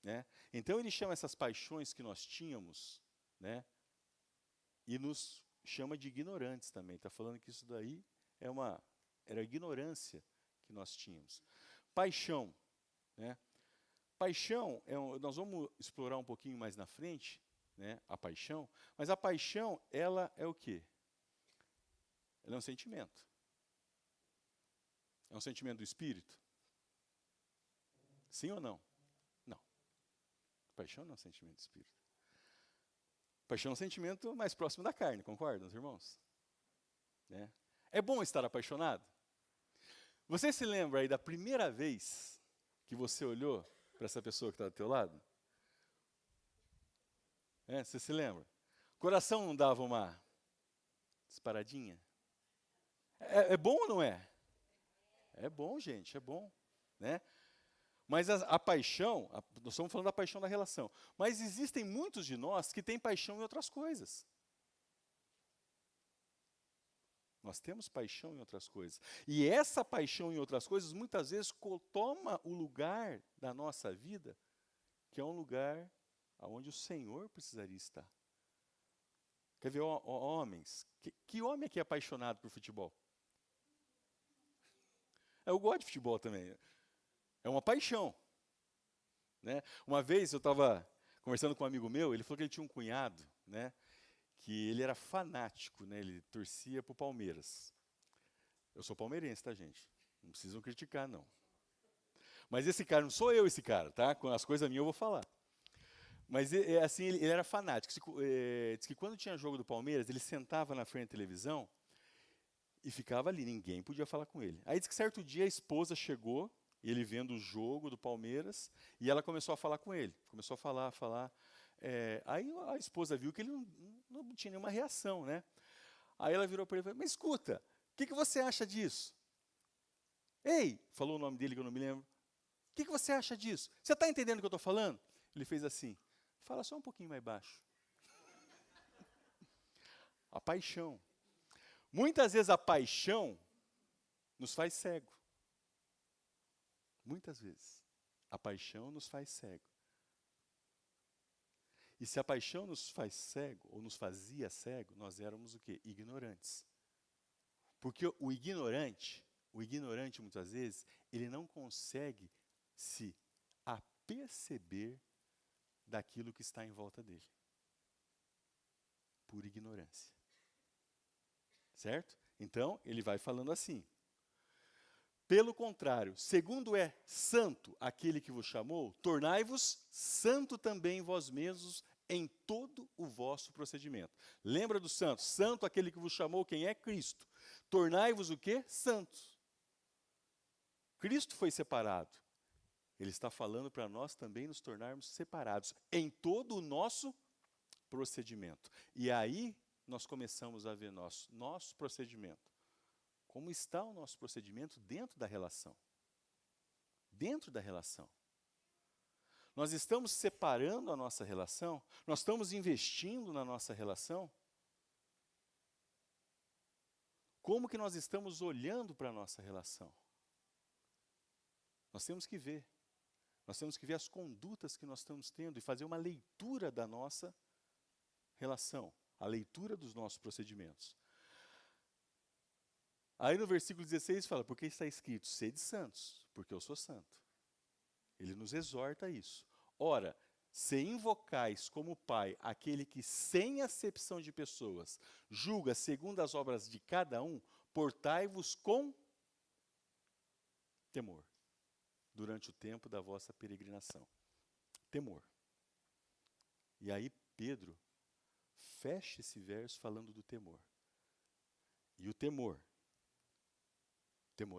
Né? Então ele chama essas paixões que nós tínhamos, né? E nos chama de ignorantes também, está falando que isso daí era a ignorância que nós tínhamos. Paixão, né? Paixão, nós vamos explorar um pouquinho mais na frente, né, a paixão, mas a paixão, ela é o quê? Ela é um sentimento. É um sentimento do espírito? Sim ou não? Não. Paixão não é um sentimento do espírito. Paixão é um sentimento mais próximo da carne, concordam, os irmãos? Né? É bom estar apaixonado? Você se lembra aí da primeira vez que você olhou para essa pessoa que está do teu lado? Você se lembra? O coração não dava uma disparadinha? É bom ou não é? É bom, gente, é bom, né? Mas a paixão, nós estamos falando da paixão da relação, mas existem muitos de nós que têm paixão em outras coisas. Nós temos paixão em outras coisas. E essa paixão em outras coisas, muitas vezes, toma o lugar da nossa vida, que é um lugar onde o Senhor precisaria estar. Quer ver, homens? Que homem aqui é apaixonado por futebol? Eu gosto de futebol também. É uma paixão. Né? Uma vez eu estava conversando com um amigo meu, ele falou que ele tinha um cunhado, né, que ele era fanático, né, ele torcia para o Palmeiras. Eu sou palmeirense, tá, gente? Não precisam criticar, não. Mas esse cara, não sou eu esse cara, tá? Com as coisas minhas eu vou falar. Mas assim, ele era fanático. Diz que quando tinha jogo do Palmeiras, ele sentava na frente da televisão e ficava ali, ninguém podia falar com ele. Aí diz que certo dia a esposa chegou, ele vendo o jogo do Palmeiras, e ela começou a falar com ele. Começou a falar. Aí a esposa viu que ele não tinha nenhuma reação, né? Aí ela virou para ele e falou, mas escuta, o que você acha disso? Ei, falou o nome dele que eu não me lembro. O que você acha disso? Você está entendendo o que eu estou falando? Ele fez assim, fala só um pouquinho mais baixo. A paixão. Muitas vezes a paixão nos faz cego. Muitas vezes. A paixão nos faz cego. E se a paixão nos faz cego, ou nos fazia cego, nós éramos o quê? Ignorantes. Porque o ignorante muitas vezes, ele não consegue se aperceber daquilo que está em volta dele. Por ignorância. Certo? Então, ele vai falando assim. Pelo contrário, segundo é santo aquele que vos chamou, tornai-vos santo também vós mesmos em todo o vosso procedimento. Lembra do santo? Santo aquele que vos chamou, quem é? Cristo. Tornai-vos o quê? Santos. Cristo foi separado. Ele está falando para nós também nos tornarmos separados em todo o nosso procedimento. E aí nós começamos a ver nosso procedimento. Como está o nosso procedimento dentro da relação? Dentro da relação. Nós estamos separando a nossa relação? Nós estamos investindo na nossa relação? Como que nós estamos olhando para a nossa relação? Nós temos que ver. Nós temos que ver as condutas que nós estamos tendo e fazer uma leitura da nossa relação, a leitura dos nossos procedimentos. Aí no versículo 16 fala, porque está escrito, sede santos, porque eu sou santo. Ele nos exorta a isso. Ora, se invocais como Pai aquele que sem acepção de pessoas julga segundo as obras de cada um, portai-vos com temor durante o tempo da vossa peregrinação. temor. E aí Pedro fecha esse verso falando do temor. E o temor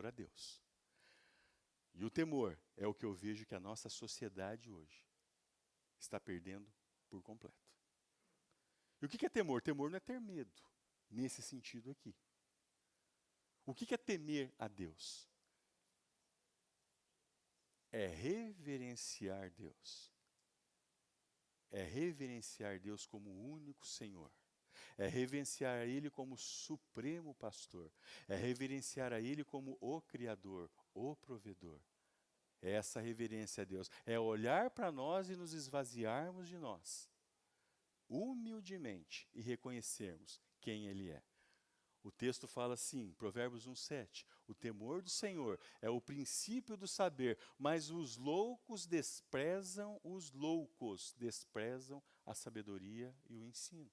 a Deus. E o temor é o que eu vejo que a nossa sociedade hoje está perdendo por completo. E o que é temor? Temor não é ter medo, nesse sentido aqui. O que é temer a Deus? É reverenciar Deus. É reverenciar Deus como o único Senhor. É reverenciar a Ele como supremo pastor. É reverenciar a Ele como o Criador, o provedor. É essa reverência a Deus. É olhar para nós e nos esvaziarmos de nós, humildemente, e reconhecermos quem Ele é. O texto fala assim, Provérbios 1:7, o temor do Senhor é o princípio do saber, mas os loucos desprezam a sabedoria e o ensino.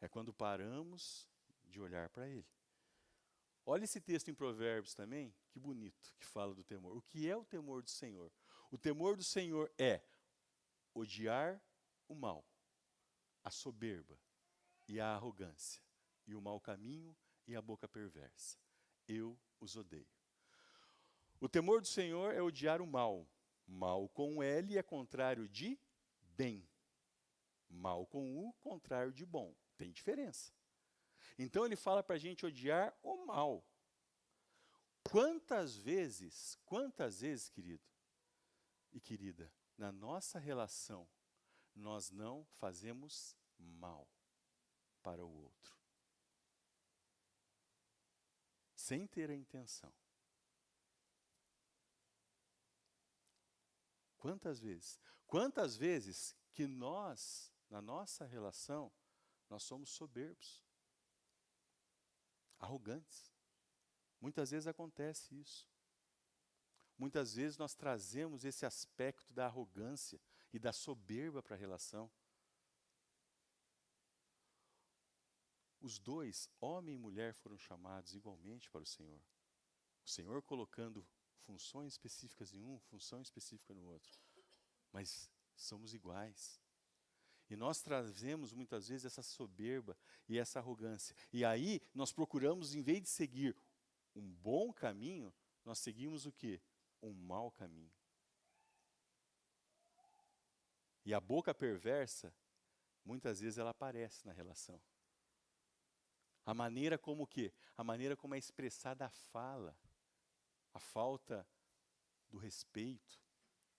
É quando paramos de olhar para Ele. Olha esse texto em Provérbios também, que bonito, que fala do temor. O que é o temor do Senhor? O temor do Senhor é odiar o mal, a soberba e a arrogância, e o mau caminho e a boca perversa. Eu os odeio. O temor do Senhor é odiar o mal. Mal com L é contrário de bem. Mal com U, contrário de bom. Tem diferença. Então ele fala para a gente odiar o mal. Quantas vezes, querido e querida, na nossa relação, nós não fazemos mal para o outro, sem ter a intenção? Quantas vezes? Quantas vezes que nós, na nossa relação, nós somos soberbos, arrogantes? Muitas vezes acontece isso. Muitas vezes nós trazemos esse aspecto da arrogância e da soberba para a relação. Os dois, homem e mulher, foram chamados igualmente para o Senhor. O Senhor colocando funções específicas em um, função específica no outro. Mas somos iguais. E nós trazemos muitas vezes essa soberba e essa arrogância. E aí nós procuramos, em vez de seguir um bom caminho, nós seguimos o quê? Um mau caminho. E a boca perversa, muitas vezes ela aparece na relação. A maneira como o quê? A maneira como é expressada a fala, a falta do respeito,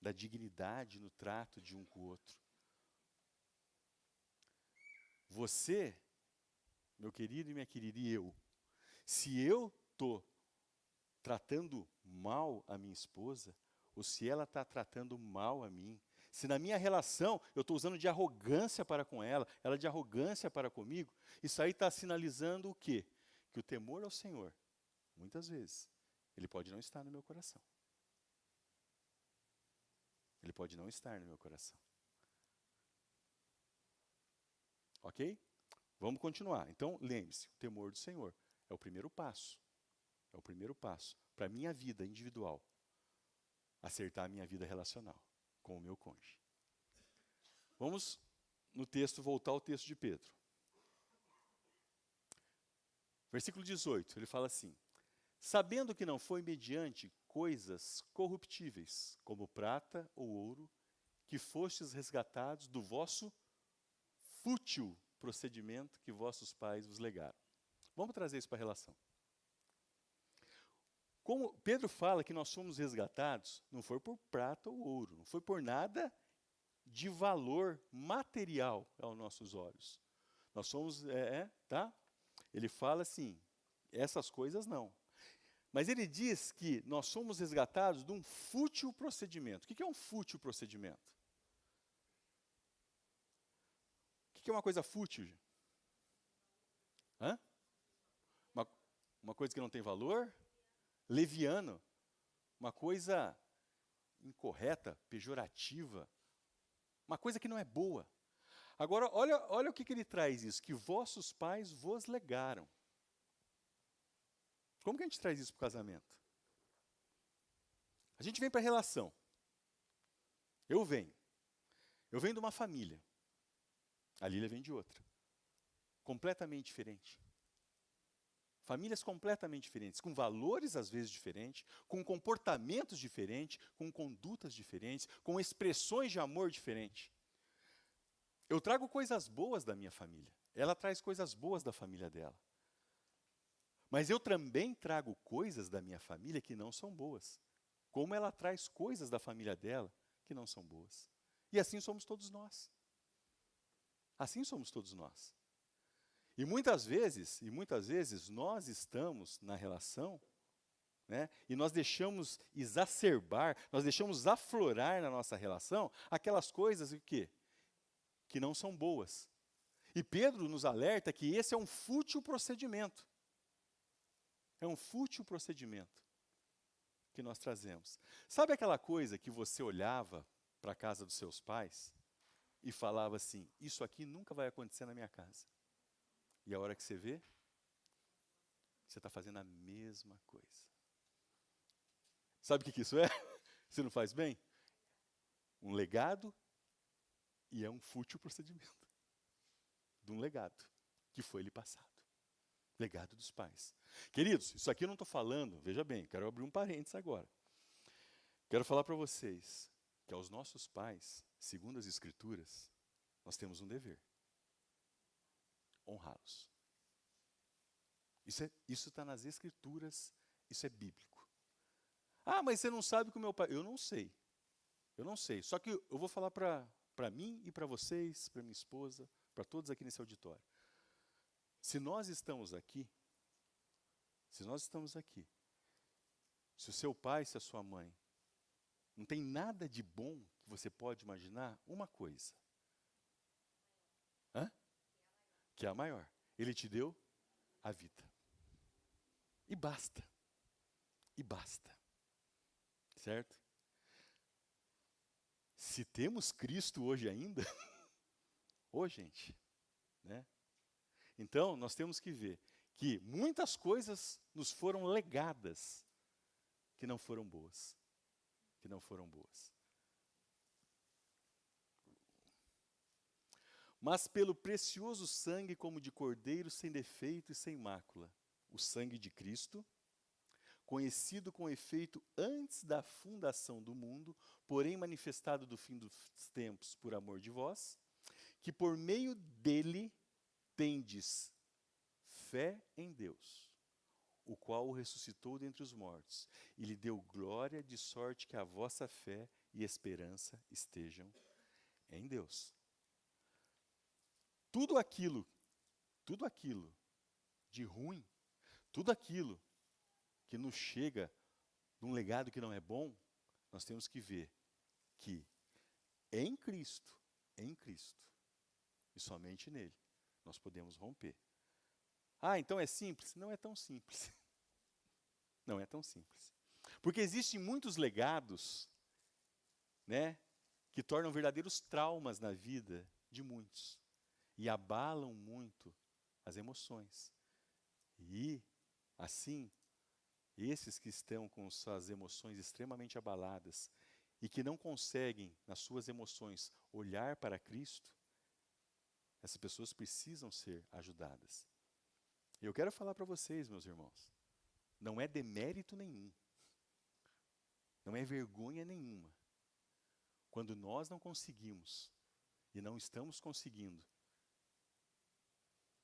da dignidade no trato de um com o outro. Você, meu querido e minha querida, e eu, se eu estou tratando mal a minha esposa, ou se ela está tratando mal a mim, se na minha relação eu estou usando de arrogância para com ela, ela de arrogância para comigo, isso aí está sinalizando o quê? Que o temor ao Senhor, muitas vezes, ele pode não estar no meu coração. Ele pode não estar no meu coração. Ok? Vamos continuar. Então, lembre-se, o temor do Senhor é o primeiro passo. É o primeiro passo para a minha vida individual. Acertar a minha vida relacional com o meu cônjuge. Vamos no texto, voltar ao texto de Pedro. Versículo 18, ele fala assim: sabendo que não foi mediante coisas corruptíveis, como prata ou ouro, que fostes resgatados do vosso fútil procedimento que vossos pais vos legaram. Vamos trazer isso para a relação. Como Pedro fala que nós somos resgatados, não foi por prata ou ouro, não foi por nada de valor material aos nossos olhos. Nós somos, tá? Ele fala assim, essas coisas não. Mas ele diz que nós somos resgatados de um fútil procedimento. O que é um fútil procedimento? O que é uma coisa fútil? Hã? Uma coisa que não tem valor? Leviano. Uma coisa incorreta, pejorativa. Uma coisa que não é boa. Agora, olha o que ele traz isso. Que vossos pais vos legaram. Como que a gente traz isso para o casamento? A gente vem para a relação. Eu venho de uma família, a Lília vem de outra, completamente diferente. Famílias completamente diferentes, com valores às vezes diferentes, com comportamentos diferentes, com condutas diferentes, com expressões de amor diferentes. Eu trago coisas boas da minha família, ela traz coisas boas da família dela. Mas eu também trago coisas da minha família que não são boas, como ela traz coisas da família dela que não são boas. E assim somos todos nós. Assim somos todos nós. E muitas vezes nós estamos na relação, né, e nós deixamos exacerbar, nós deixamos aflorar na nossa relação aquelas coisas que não são boas. E Pedro nos alerta que esse é um fútil procedimento. É um fútil procedimento que nós trazemos. Sabe aquela coisa que você olhava para a casa dos seus pais e falava assim, isso aqui nunca vai acontecer na minha casa. E a hora que você vê, você está fazendo a mesma coisa. Sabe o que isso é? Você não faz bem? Um legado e é um fútil procedimento de um legado que foi lhe passado. Legado dos pais. Queridos, isso aqui eu não estou falando, veja bem, quero abrir um parênteses agora. Quero falar para vocês que aos nossos pais, segundo as Escrituras, nós temos um dever. Honrá-los. Isso está nas Escrituras, isso é bíblico. Ah, mas você não sabe que o meu pai... Eu não sei. Só que eu vou falar para mim e para vocês, para minha esposa, para todos aqui nesse auditório. Se nós estamos aqui, se o seu pai, se a sua mãe, não tem nada de bom que você pode imaginar, uma coisa. Que é a maior. Ele te deu a vida. E basta. Certo? Se temos Cristo hoje ainda, gente, né? Então, nós temos que ver que muitas coisas nos foram legadas que não foram boas. Mas pelo precioso sangue como de cordeiro sem defeito e sem mácula, o sangue de Cristo, conhecido com efeito antes da fundação do mundo, porém manifestado do fim dos tempos por amor de vós, que por meio dele tendes fé em Deus, o qual o ressuscitou dentre os mortos, e lhe deu glória, de sorte que a vossa fé e esperança estejam em Deus. Tudo aquilo de ruim, tudo aquilo que nos chega num legado que não é bom, nós temos que ver que em Cristo, e somente nele, nós podemos romper. Ah, então é simples? Não é tão simples. Não é tão simples. Porque existem muitos legados, né, que tornam verdadeiros traumas na vida de muitos. E abalam muito as emoções. E, assim, esses que estão com suas emoções extremamente abaladas e que não conseguem, nas suas emoções, olhar para Cristo, essas pessoas precisam ser ajudadas. Eu quero falar para vocês, meus irmãos, não é demérito nenhum, não é vergonha nenhuma, quando nós não conseguimos e não estamos conseguindo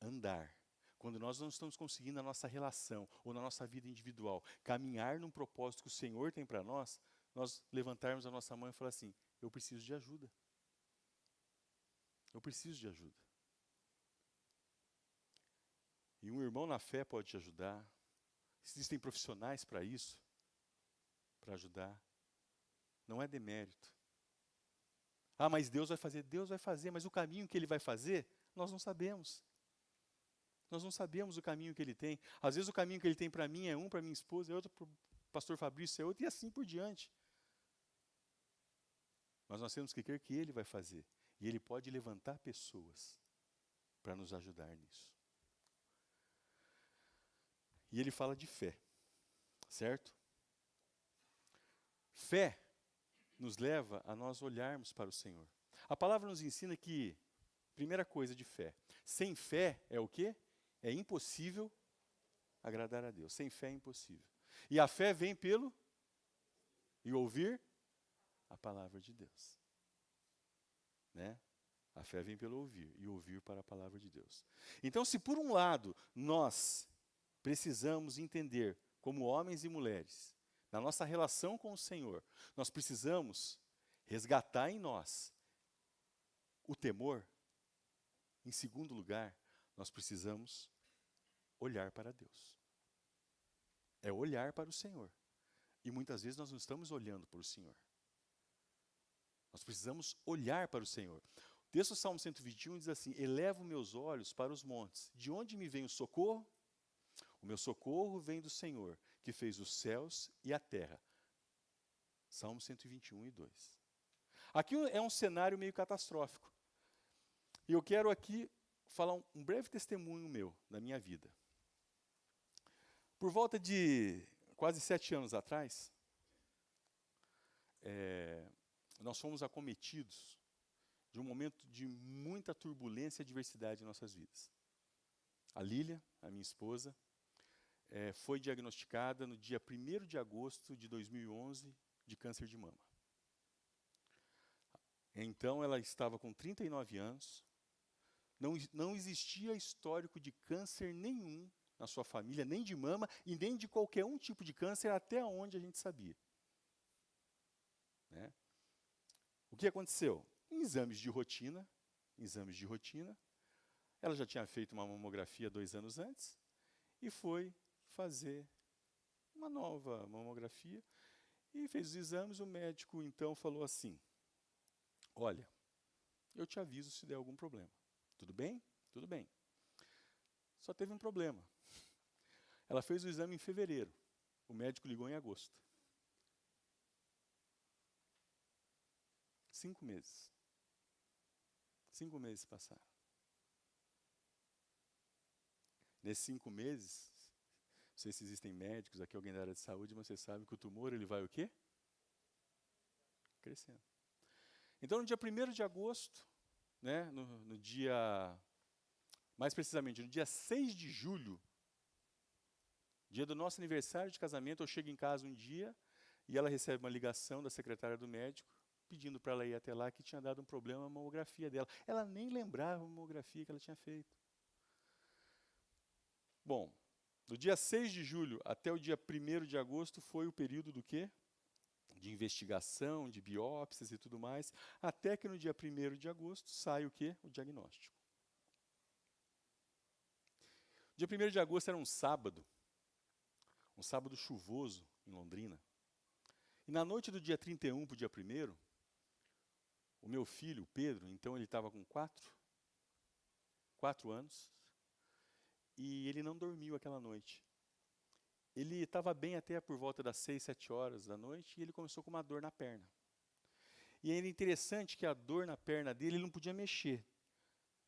andar, quando nós não estamos conseguindo na nossa relação ou na nossa vida individual, caminhar num propósito que o Senhor tem para nós levantarmos a nossa mão e falar assim, eu preciso de ajuda. Eu preciso de ajuda. E um irmão na fé pode te ajudar. Existem profissionais para isso, para ajudar. Não é demérito. Ah, mas Deus vai fazer, mas o caminho que Ele vai fazer, nós não sabemos. Nós não sabemos o caminho que Ele tem. Às vezes o caminho que Ele tem para mim é um, para minha esposa é outro, para o pastor Fabrício é outro, e assim por diante. Mas nós temos que crer que Ele vai fazer. E Ele pode levantar pessoas para nos ajudar nisso. E Ele fala de fé, certo? Fé nos leva a nós olharmos para o Senhor. A palavra nos ensina que, primeira coisa de fé, sem fé é o quê? É impossível agradar a Deus. Sem fé é impossível. E a fé vem pelo e ouvir a palavra de Deus. Né? A fé vem pelo ouvir e ouvir para a palavra de Deus. Então, se por um lado nós precisamos entender, como homens e mulheres, na nossa relação com o Senhor, nós precisamos resgatar em nós o temor. Em segundo lugar, nós precisamos olhar para Deus. É olhar para o Senhor. E muitas vezes nós não estamos olhando para o Senhor. Nós precisamos olhar para o Senhor. O texto do Salmo 121 diz assim: elevo meus olhos para os montes. De onde me vem o socorro? O meu socorro vem do Senhor, que fez os céus e a terra. Salmo 121 e 2. Aqui é um cenário meio catastrófico. E eu quero aqui falar um breve testemunho meu, da minha vida. Por volta de quase 7 anos atrás, nós fomos acometidos de um momento de muita turbulência e adversidade em nossas vidas. A Lília, a minha esposa, foi diagnosticada no dia 1º de agosto de 2011 de câncer de mama. Então, ela estava com 39 anos, não existia histórico de câncer nenhum na sua família, nem de mama e nem de qualquer tipo de câncer, até onde a gente sabia. Né? O que aconteceu? Exames de rotina, ela já tinha feito uma mamografia 2 anos antes e foi fazer uma nova mamografia e fez os exames. O médico então falou assim: olha, eu te aviso se der algum problema. Tudo bem? Tudo bem. Só teve um problema. Ela fez o exame em fevereiro. O médico ligou em agosto. 5 meses. 5 meses passaram. Nesses 5 meses, não sei se existem médicos aqui, alguém da área de saúde, mas você sabe que o tumor ele vai o quê? Crescendo. Então, no dia 1º de agosto, né, no dia, mais precisamente, no dia 6 de julho, dia do nosso aniversário de casamento, eu chego em casa um dia e ela recebe uma ligação da secretária do médico, pedindo para ela ir até lá, que tinha dado um problema na mamografia dela. Ela nem lembrava a mamografia que ela tinha feito. Bom, do dia 6 de julho até o dia 1º de agosto foi o período do quê? De investigação, de biópsias e tudo mais, até que no dia 1º de agosto sai o quê? O diagnóstico. O dia 1º de agosto era um sábado chuvoso em Londrina. E na noite do dia 31 para o dia 1º, o meu filho, o Pedro, então ele estava com 4 anos, e ele não dormiu aquela noite. Ele estava bem até por volta das 6, 7 horas da noite, e ele começou com uma dor na perna. E era interessante que a dor na perna dele, ele não podia mexer.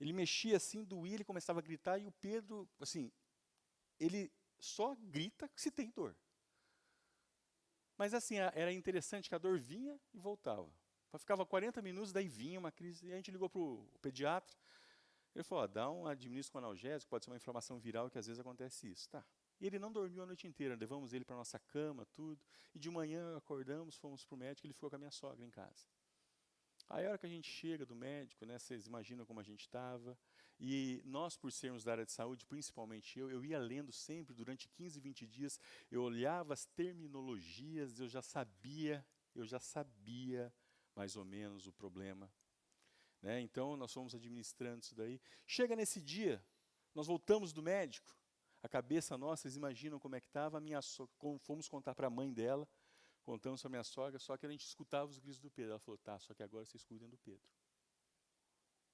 Ele mexia assim, doía, ele começava a gritar, e o Pedro, assim, ele só grita se tem dor. Mas assim, era interessante que a dor vinha e voltava. Ficava 40 minutos, daí vinha uma crise, e a gente ligou para o pediatra. Ele falou: administra um analgésico, pode ser uma inflamação viral, que às vezes acontece isso. Tá. E ele não dormiu a noite inteira, levamos ele para a nossa cama, tudo. E de manhã acordamos, fomos para o médico, ele ficou com a minha sogra em casa. Aí a hora que a gente chega do médico, né, vocês imaginam como a gente estava. E nós, por sermos da área de saúde, principalmente eu ia lendo sempre, durante 15, 20 dias, eu olhava as terminologias, eu já sabia mais ou menos o problema. Né? Então, nós fomos administrando isso daí. Chega nesse dia, nós voltamos do médico, a cabeça nossa, vocês imaginam como é que estava, fomos contar para a mãe dela, contamos para a minha sogra, só que a gente escutava os gritos do Pedro. Ela falou: tá, só que agora vocês cuidem do Pedro.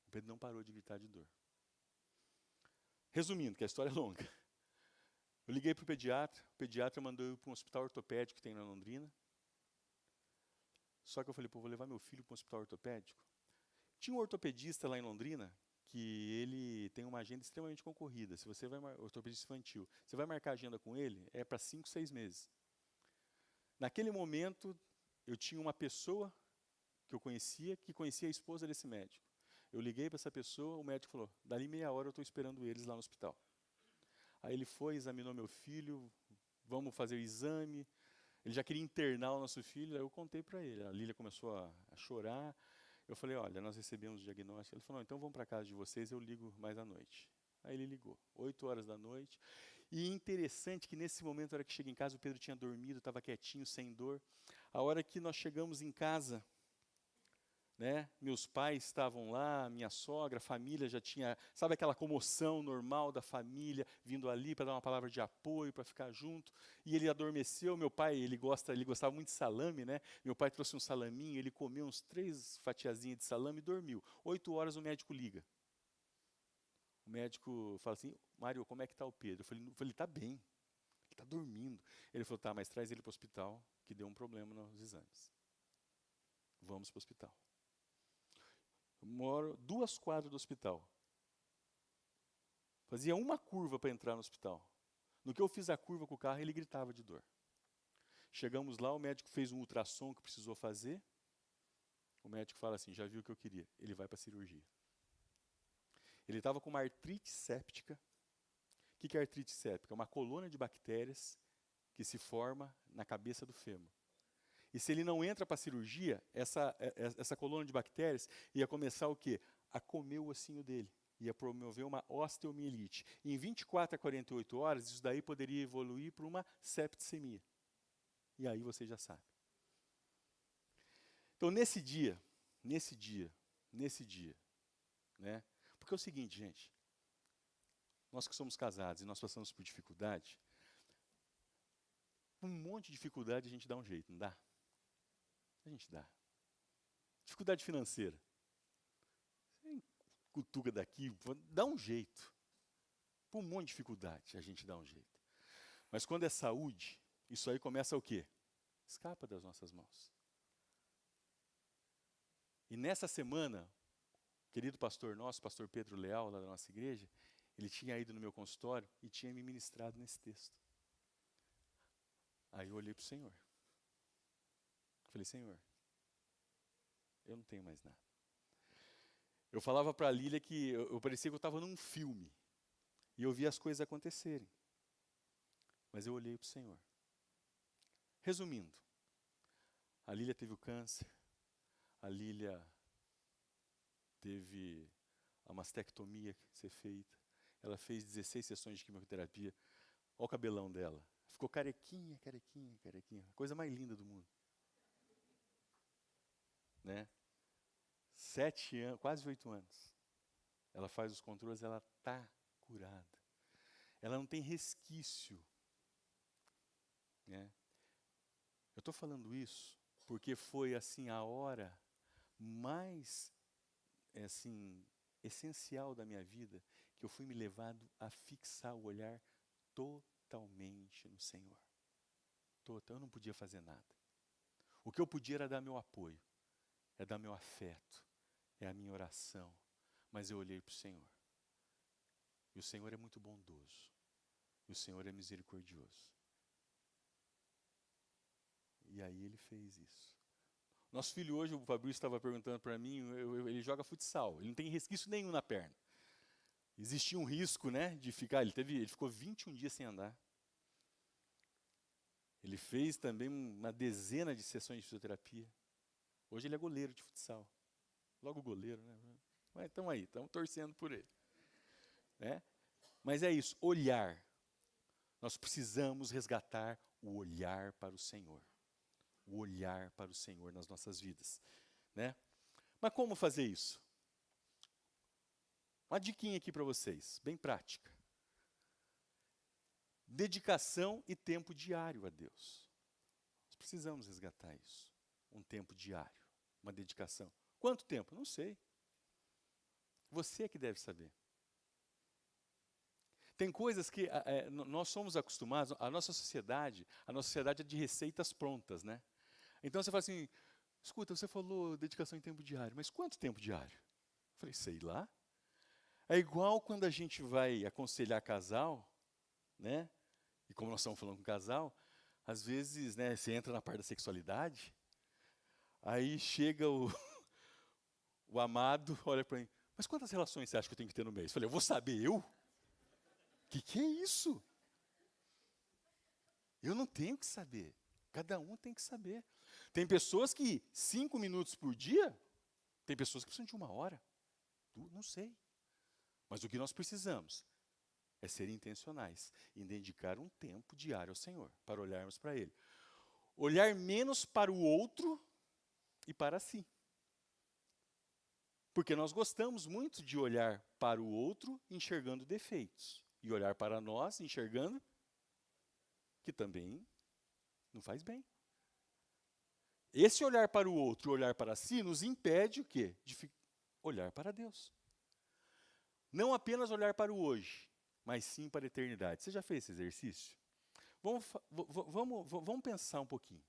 O Pedro não parou de gritar de dor. Resumindo, que a história é longa. Eu liguei para o pediatra mandou eu para um hospital ortopédico que tem na Londrina. Só que eu falei: vou levar meu filho para um hospital ortopédico. Tinha um ortopedista lá em Londrina, que ele tem uma agenda extremamente concorrida. Se você vai ortopedista infantil, você vai marcar agenda com ele, é para 5, 6 meses. Naquele momento, eu tinha uma pessoa que eu conhecia, que conhecia a esposa desse médico. Eu liguei para essa pessoa, o médico falou, dali meia hora eu estou esperando eles lá no hospital. Aí ele foi, examinou meu filho, vamos fazer o exame. Ele já queria internar o nosso filho, aí eu contei para ele. A Lília começou a chorar. Eu falei, olha, nós recebemos o diagnóstico. Ele falou, não, então vamos para casa de vocês, eu ligo mais à noite. Aí ele ligou, 8 horas da noite. E interessante que nesse momento, na hora que cheguei em casa, o Pedro tinha dormido, estava quietinho, sem dor. A hora que nós chegamos em casa, né, meus pais estavam lá, minha sogra, a família já tinha, sabe aquela comoção normal da família, vindo ali para dar uma palavra de apoio, para ficar junto. E ele adormeceu, meu pai, ele gostava muito de salame, né? Meu pai trouxe um salaminho, ele comeu uns 3 fatiazinhas de salame e dormiu. 8 horas o médico liga. O médico fala assim, Mário, como é que está o Pedro? Eu falei, está bem, ele está dormindo. Ele falou, tá, mas traz ele para o hospital, que deu um problema nos exames. Vamos para o hospital. Eu moro 2 quadras do hospital. Fazia uma curva para entrar no hospital. No que eu fiz a curva com o carro, ele gritava de dor. Chegamos lá, o médico fez um ultrassom que precisou fazer. O médico fala assim, já viu o que eu queria, ele vai para a cirurgia. Ele estava com uma artrite séptica. O que é artrite séptica? É uma colônia de bactérias que se forma na cabeça do fêmur. E se ele não entra para a cirurgia, essa colônia de bactérias ia começar o quê? A comer o ossinho dele. Ia promover uma osteomielite. E em 24 a 48 horas, isso daí poderia evoluir para uma septicemia. E aí você já sabe. Então, nesse dia, né? Porque é o seguinte, gente. Nós que somos casados e nós passamos por dificuldade, um monte de dificuldade a gente dá um jeito, não dá? A gente dá. Dificuldade financeira. Você cutuca daqui, dá um jeito. Por um monte de dificuldade, a gente dá um jeito. Mas quando é saúde, isso aí começa o quê? Escapa das nossas mãos. E nessa semana, o querido pastor nosso, pastor Pedro Leal, lá da nossa igreja, ele tinha ido no meu consultório e tinha me ministrado nesse texto. Aí eu olhei para o Senhor. Falei, Senhor, eu não tenho mais nada. Eu falava para a Lília que eu parecia que eu estava num filme. E eu via as coisas acontecerem. Mas eu olhei para o Senhor. Resumindo, a Lília teve o câncer, a Lília teve a mastectomia ser feita, ela fez 16 sessões de quimioterapia. Olha o cabelão dela. Ficou carequinha. Coisa mais linda do mundo. Né? 7 anos, quase 8 anos. Ela faz os controles, ela está curada. Ela não tem resquício. Né? Eu estou falando isso porque foi assim a hora mais assim, essencial da minha vida que eu fui me levado a fixar o olhar totalmente no Senhor. Eu não podia fazer nada. O que eu podia era dar meu apoio, é dar meu afeto, é a minha oração. Mas eu olhei para o Senhor. E o Senhor é muito bondoso. E o Senhor é misericordioso. E aí ele fez isso. Nosso filho hoje, o Fabrício estava perguntando para mim, ele joga futsal, ele não tem resquício nenhum na perna. Existia um risco, né, de ficar, ele ficou 21 dias sem andar. Ele fez também uma dezena de sessões de fisioterapia. Hoje ele é goleiro de futsal. Logo goleiro, né? Mas estamos torcendo por ele. Né? Mas é isso, olhar. Nós precisamos resgatar o olhar para o Senhor. O olhar para o Senhor nas nossas vidas. Né? Mas como fazer isso? Uma diquinha aqui para vocês, bem prática. Dedicação e tempo diário a Deus. Nós precisamos resgatar isso. Um tempo diário, uma dedicação. Quanto tempo? Não sei. Você que deve saber. Tem coisas que nós somos acostumados, a nossa sociedade é de receitas prontas, né? Então você fala assim, escuta, você falou dedicação em tempo diário, mas quanto tempo diário? Eu falei, sei lá. É igual quando a gente vai aconselhar casal, né? E como nós estamos falando com casal, às vezes, né, você entra na parte da sexualidade, Aí chega o amado, olha para mim, mas quantas relações você acha que eu tenho que ter no mês? Eu falei, eu vou saber eu? Que é isso? Eu não tenho que saber. Cada um tem que saber. Tem pessoas que 5 minutos por dia, tem pessoas que precisam de 1 hora. Não sei. Mas o que nós precisamos é ser intencionais em dedicar um tempo diário ao Senhor, para olharmos para Ele. Olhar menos para o outro e para si. Porque nós gostamos muito de olhar para o outro enxergando defeitos. E olhar para nós enxergando que também não faz bem. Esse olhar para o outro e olhar para si nos impede o quê? De olhar para Deus. Não apenas olhar para o hoje, mas sim para a eternidade. Você já fez esse exercício? Vamos pensar um pouquinho.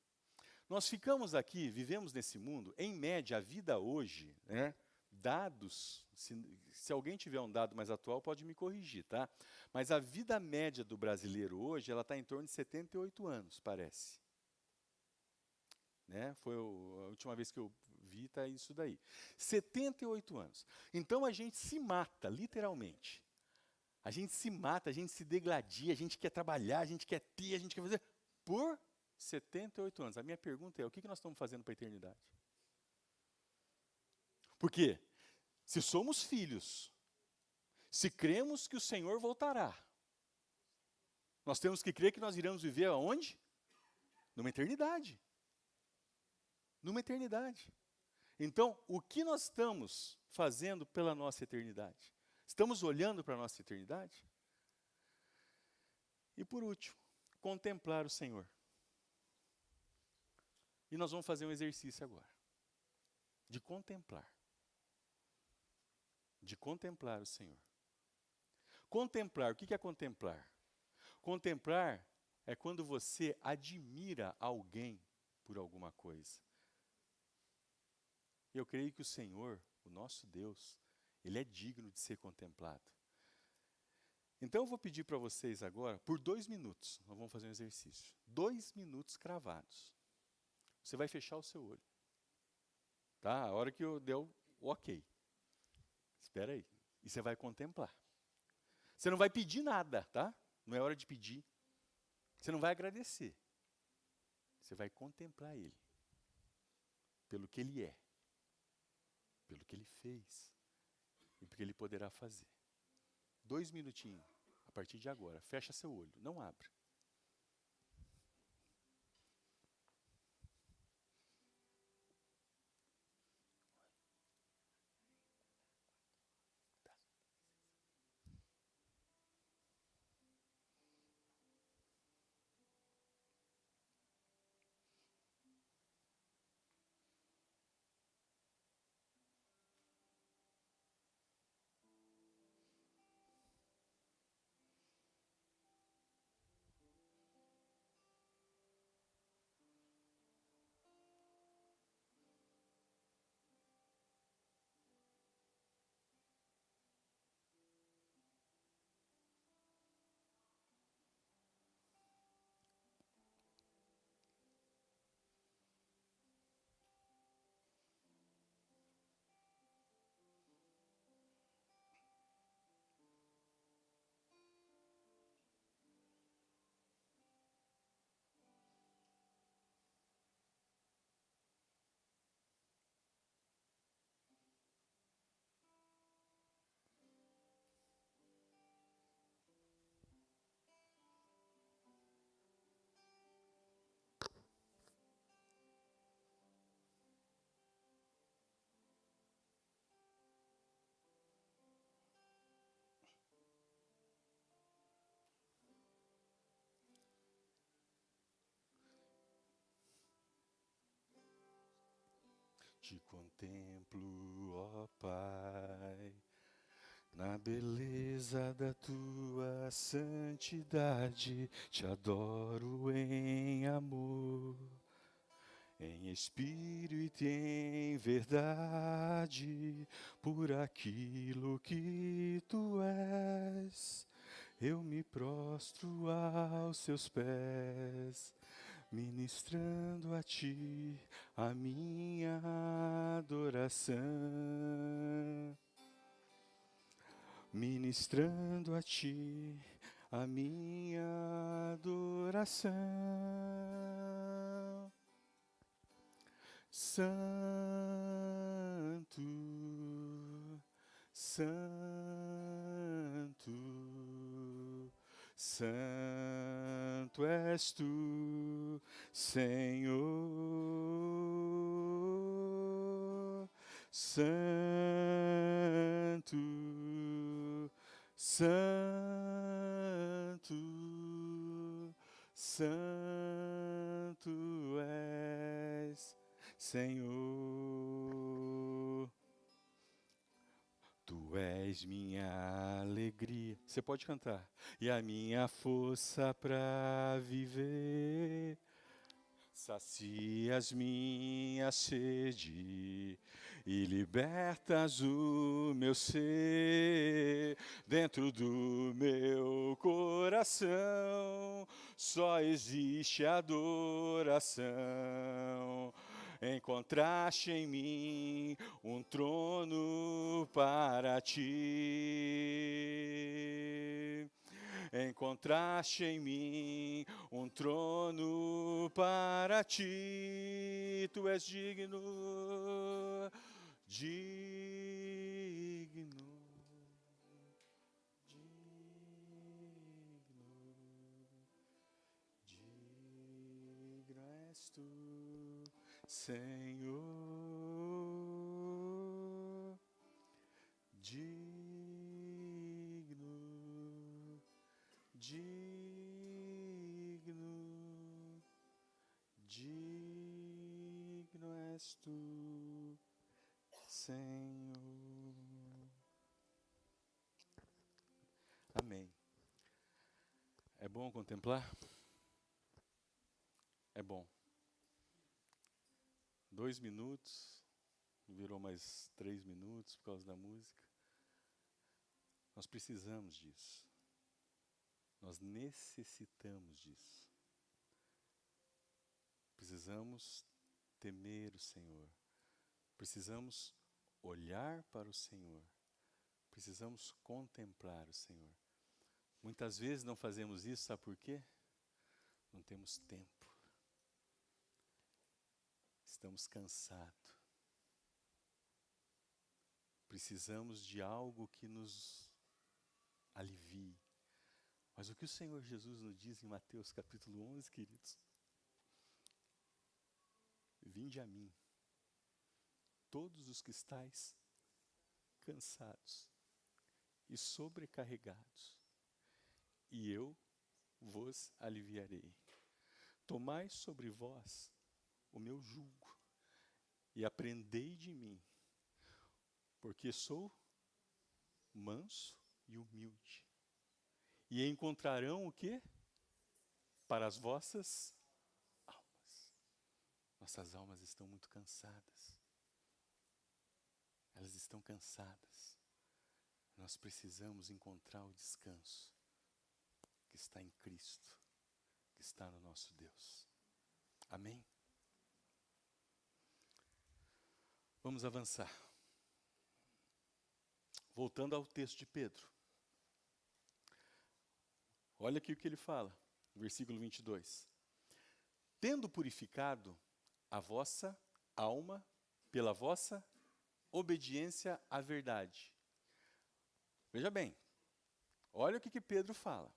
Nós ficamos aqui, vivemos nesse mundo, em média, a vida hoje, né, dados, se alguém tiver um dado mais atual, pode me corrigir, tá? Mas a vida média do brasileiro hoje, ela está em torno de 78 anos, parece. Né? Foi a última vez que eu vi, está isso daí. 78 anos. Então a gente se mata, literalmente. A gente se mata, a gente se degladia, a gente quer trabalhar, a gente quer ter, a gente quer fazer, por 78 anos. A minha pergunta é, o que nós estamos fazendo para a eternidade? Porque se somos filhos, se cremos que o Senhor voltará, nós temos que crer que nós iremos viver aonde? Numa eternidade. Numa eternidade. Então, o que nós estamos fazendo pela nossa eternidade? Estamos olhando para a nossa eternidade? E por último, contemplar o Senhor. E nós vamos fazer um exercício agora. De contemplar. De contemplar o Senhor. Contemplar, o que é contemplar? Contemplar é quando você admira alguém por alguma coisa. Eu creio que o Senhor, o nosso Deus, Ele é digno de ser contemplado. Então eu vou pedir para vocês agora, por 2 minutos, nós vamos fazer um exercício. 2 minutos cravados. Você vai fechar o seu olho. Tá? A hora que eu der o ok. Espera aí. E você vai contemplar. Você não vai pedir nada, tá? Não é hora de pedir. Você não vai agradecer. Você vai contemplar Ele. Pelo que Ele é. Pelo que Ele fez. E porque Ele poderá fazer. 2 minutinhos. A partir de agora. Fecha seu olho. Não abra. Te contemplo, ó Pai, na beleza da tua santidade, te adoro em amor, em espírito e em verdade, por aquilo que tu és. Eu me prostro aos seus pés, ministrando a ti a minha adoração, ministrando a ti a minha adoração. Santo, Santo, Santo és tu, Senhor. Santo, Santo, Santo és, Senhor. Tu és minha alegria. Você pode cantar. E a minha força para viver. Sacias minha sede e libertas o meu ser. Dentro do meu coração só existe adoração. Encontraste em mim um trono para ti. Encontraste em mim um trono para ti. Tu és digno, digno, digno és tu, Senhor. Digno, digno, digno és tu, Senhor. Amém. É bom contemplar? É bom. 2 minutos, virou mais 3 minutos por causa da música. Nós precisamos disso. Nós necessitamos disso. Precisamos temer o Senhor. Precisamos olhar para o Senhor. Precisamos contemplar o Senhor. Muitas vezes não fazemos isso, sabe por quê? Não temos tempo. Estamos cansados. Precisamos de algo que nos alivie. Mas o que o Senhor Jesus nos diz em Mateus capítulo 11, queridos? Vinde a mim, todos os que estáis cansados e sobrecarregados, e eu vos aliviarei. Tomai sobre vós o meu jugo e aprendei de mim, porque sou manso e humilde. E encontrarão o quê? Para as vossas almas. Nossas almas estão muito cansadas. Elas estão cansadas. Nós precisamos encontrar o descanso que está em Cristo, que está no nosso Deus. Amém? Vamos avançar. Voltando ao texto de Pedro. Olha aqui o que ele fala, versículo 22. Tendo purificado a vossa alma pela vossa obediência à verdade. Veja bem, olha o que Pedro fala.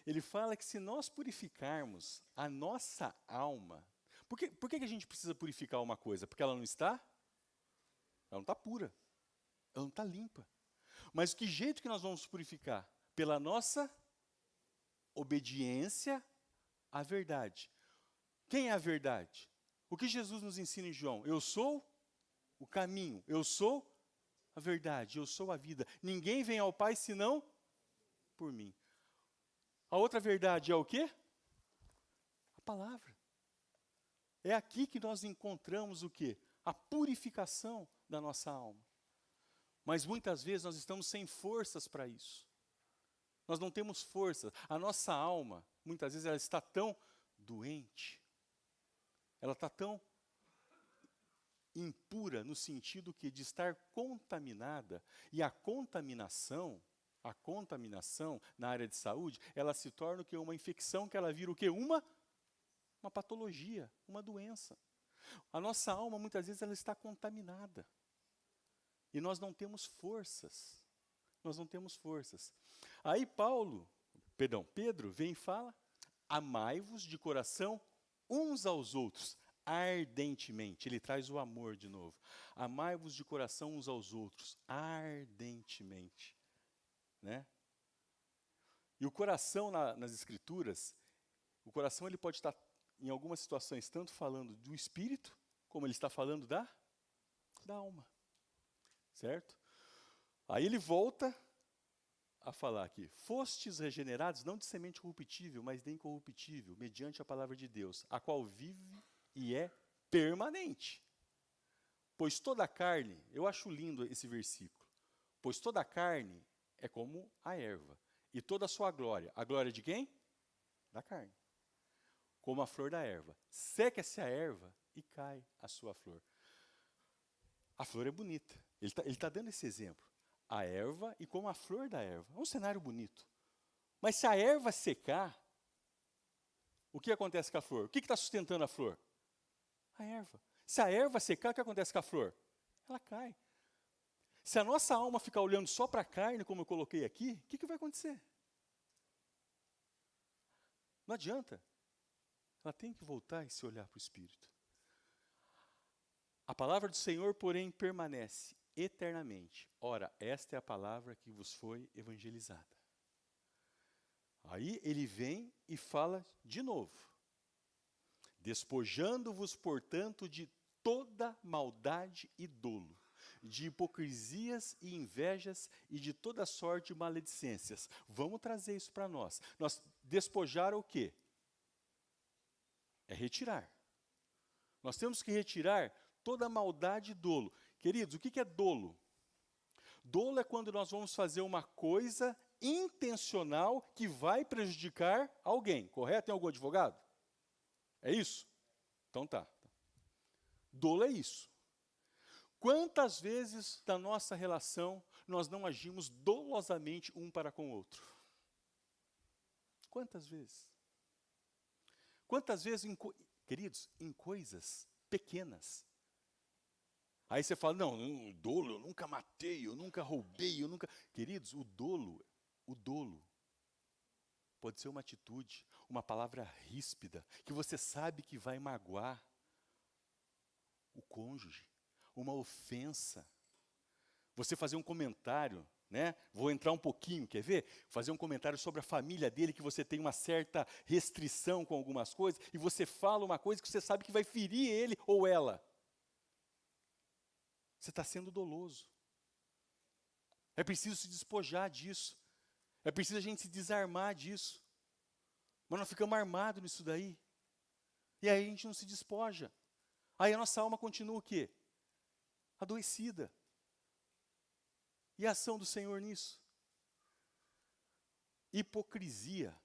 Ele fala que se nós purificarmos a nossa alma... Por que a gente precisa purificar uma coisa? Porque ela não está pura, ela não está limpa. Mas que jeito que nós vamos purificar? Pela nossa obediência à verdade. Quem é a verdade? O que Jesus nos ensina em João? Eu sou o caminho, eu sou a verdade, eu sou a vida. Ninguém vem ao Pai senão por mim. A outra verdade é o quê? A palavra. É aqui que nós encontramos o quê? A purificação da nossa alma. Mas muitas vezes nós estamos sem forças para isso. Nós não temos força. A nossa alma, muitas vezes, ela está tão doente. ela está tão impura no sentido que de estar contaminada, e a contaminação na área de saúde, ela se torna o que? Uma infecção, que ela vira o quê? Uma patologia, uma doença. A nossa alma, muitas vezes, ela está contaminada. E nós não temos forças. Nós não temos forças. Aí Pedro vem e fala: amai-vos de coração uns aos outros, ardentemente. Ele traz o amor de novo. Amai-vos de coração uns aos outros, ardentemente. Né? E o coração nas Escrituras, o coração ele pode estar, em algumas situações, tanto falando do espírito, como ele está falando da alma. Certo? Aí ele volta a falar aqui: fostes regenerados não de semente corruptível, mas de incorruptível, mediante a palavra de Deus, a qual vive e é permanente. Pois toda a carne, eu acho lindo esse versículo, pois toda a carne é como a erva, e toda a sua glória, a glória de quem? Da carne. Como a flor da erva. Seca-se a erva e cai a sua flor. A flor é bonita. Ele tá dando esse exemplo. A erva e como a flor da erva. É um cenário bonito. Mas se a erva secar, o que acontece com a flor? O que está sustentando a flor? A erva. Se a erva secar, o que acontece com a flor? Ela cai. Se a nossa alma ficar olhando só para a carne, como eu coloquei aqui, o que vai acontecer? Não adianta. Ela tem que voltar e se olhar para o Espírito. A palavra do Senhor, porém, permanece eternamente. Ora, esta é a palavra que vos foi evangelizada. Aí ele vem e fala de novo. Despojando-vos, portanto, de toda maldade e dolo, de hipocrisias e invejas e de toda sorte de maledicências. Vamos trazer isso para nós. Despojar o quê? É retirar. Nós temos que retirar toda maldade e dolo. Queridos, o que é dolo? Dolo é quando nós vamos fazer uma coisa intencional que vai prejudicar alguém. Correto? Tem algum advogado? É isso? Então tá. Dolo é isso. Quantas vezes na nossa relação nós não agimos dolosamente um para com o outro? Quantas vezes? Quantas vezes, queridos, em coisas pequenas. Aí você fala: não, dolo, eu nunca matei, eu nunca roubei, eu nunca... Queridos, o dolo pode ser uma atitude, uma palavra ríspida, que você sabe que vai magoar o cônjuge, uma ofensa. Você fazer um comentário, né? Vou entrar um pouquinho, quer ver? Fazer um comentário sobre a família dele, que você tem uma certa restrição com algumas coisas, e você fala uma coisa que você sabe que vai ferir ele ou ela. Você está sendo doloso. É preciso se despojar disso. É preciso a gente se desarmar disso. Mas nós ficamos armados nisso daí. E aí a gente não se despoja. Aí a nossa alma continua o quê? Adoecida. E a ação do Senhor nisso? Hipocrisia.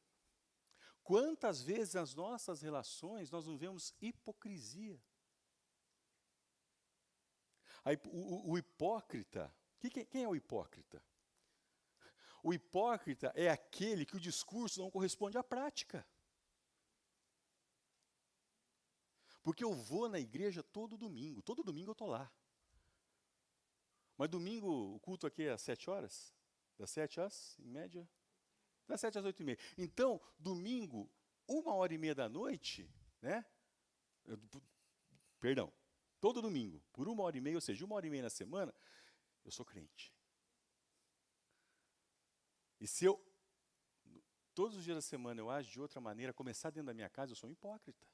Quantas vezes nas nossas relações nós não vemos hipocrisia? Aí, o hipócrita, quem é o hipócrita? O hipócrita é aquele que o discurso não corresponde à prática. Porque eu vou na igreja todo domingo eu estou lá. Mas domingo, o culto aqui é às 7 horas? Das 7 às, em média? Das 7 às 8h30. Então, domingo, 1h30 da noite, né? Perdão, todo domingo, por 1h30, ou seja, 1h30 na semana, eu sou crente. E se eu, todos os dias da semana, eu ajo de outra maneira, começar dentro da minha casa, eu sou um hipócrita.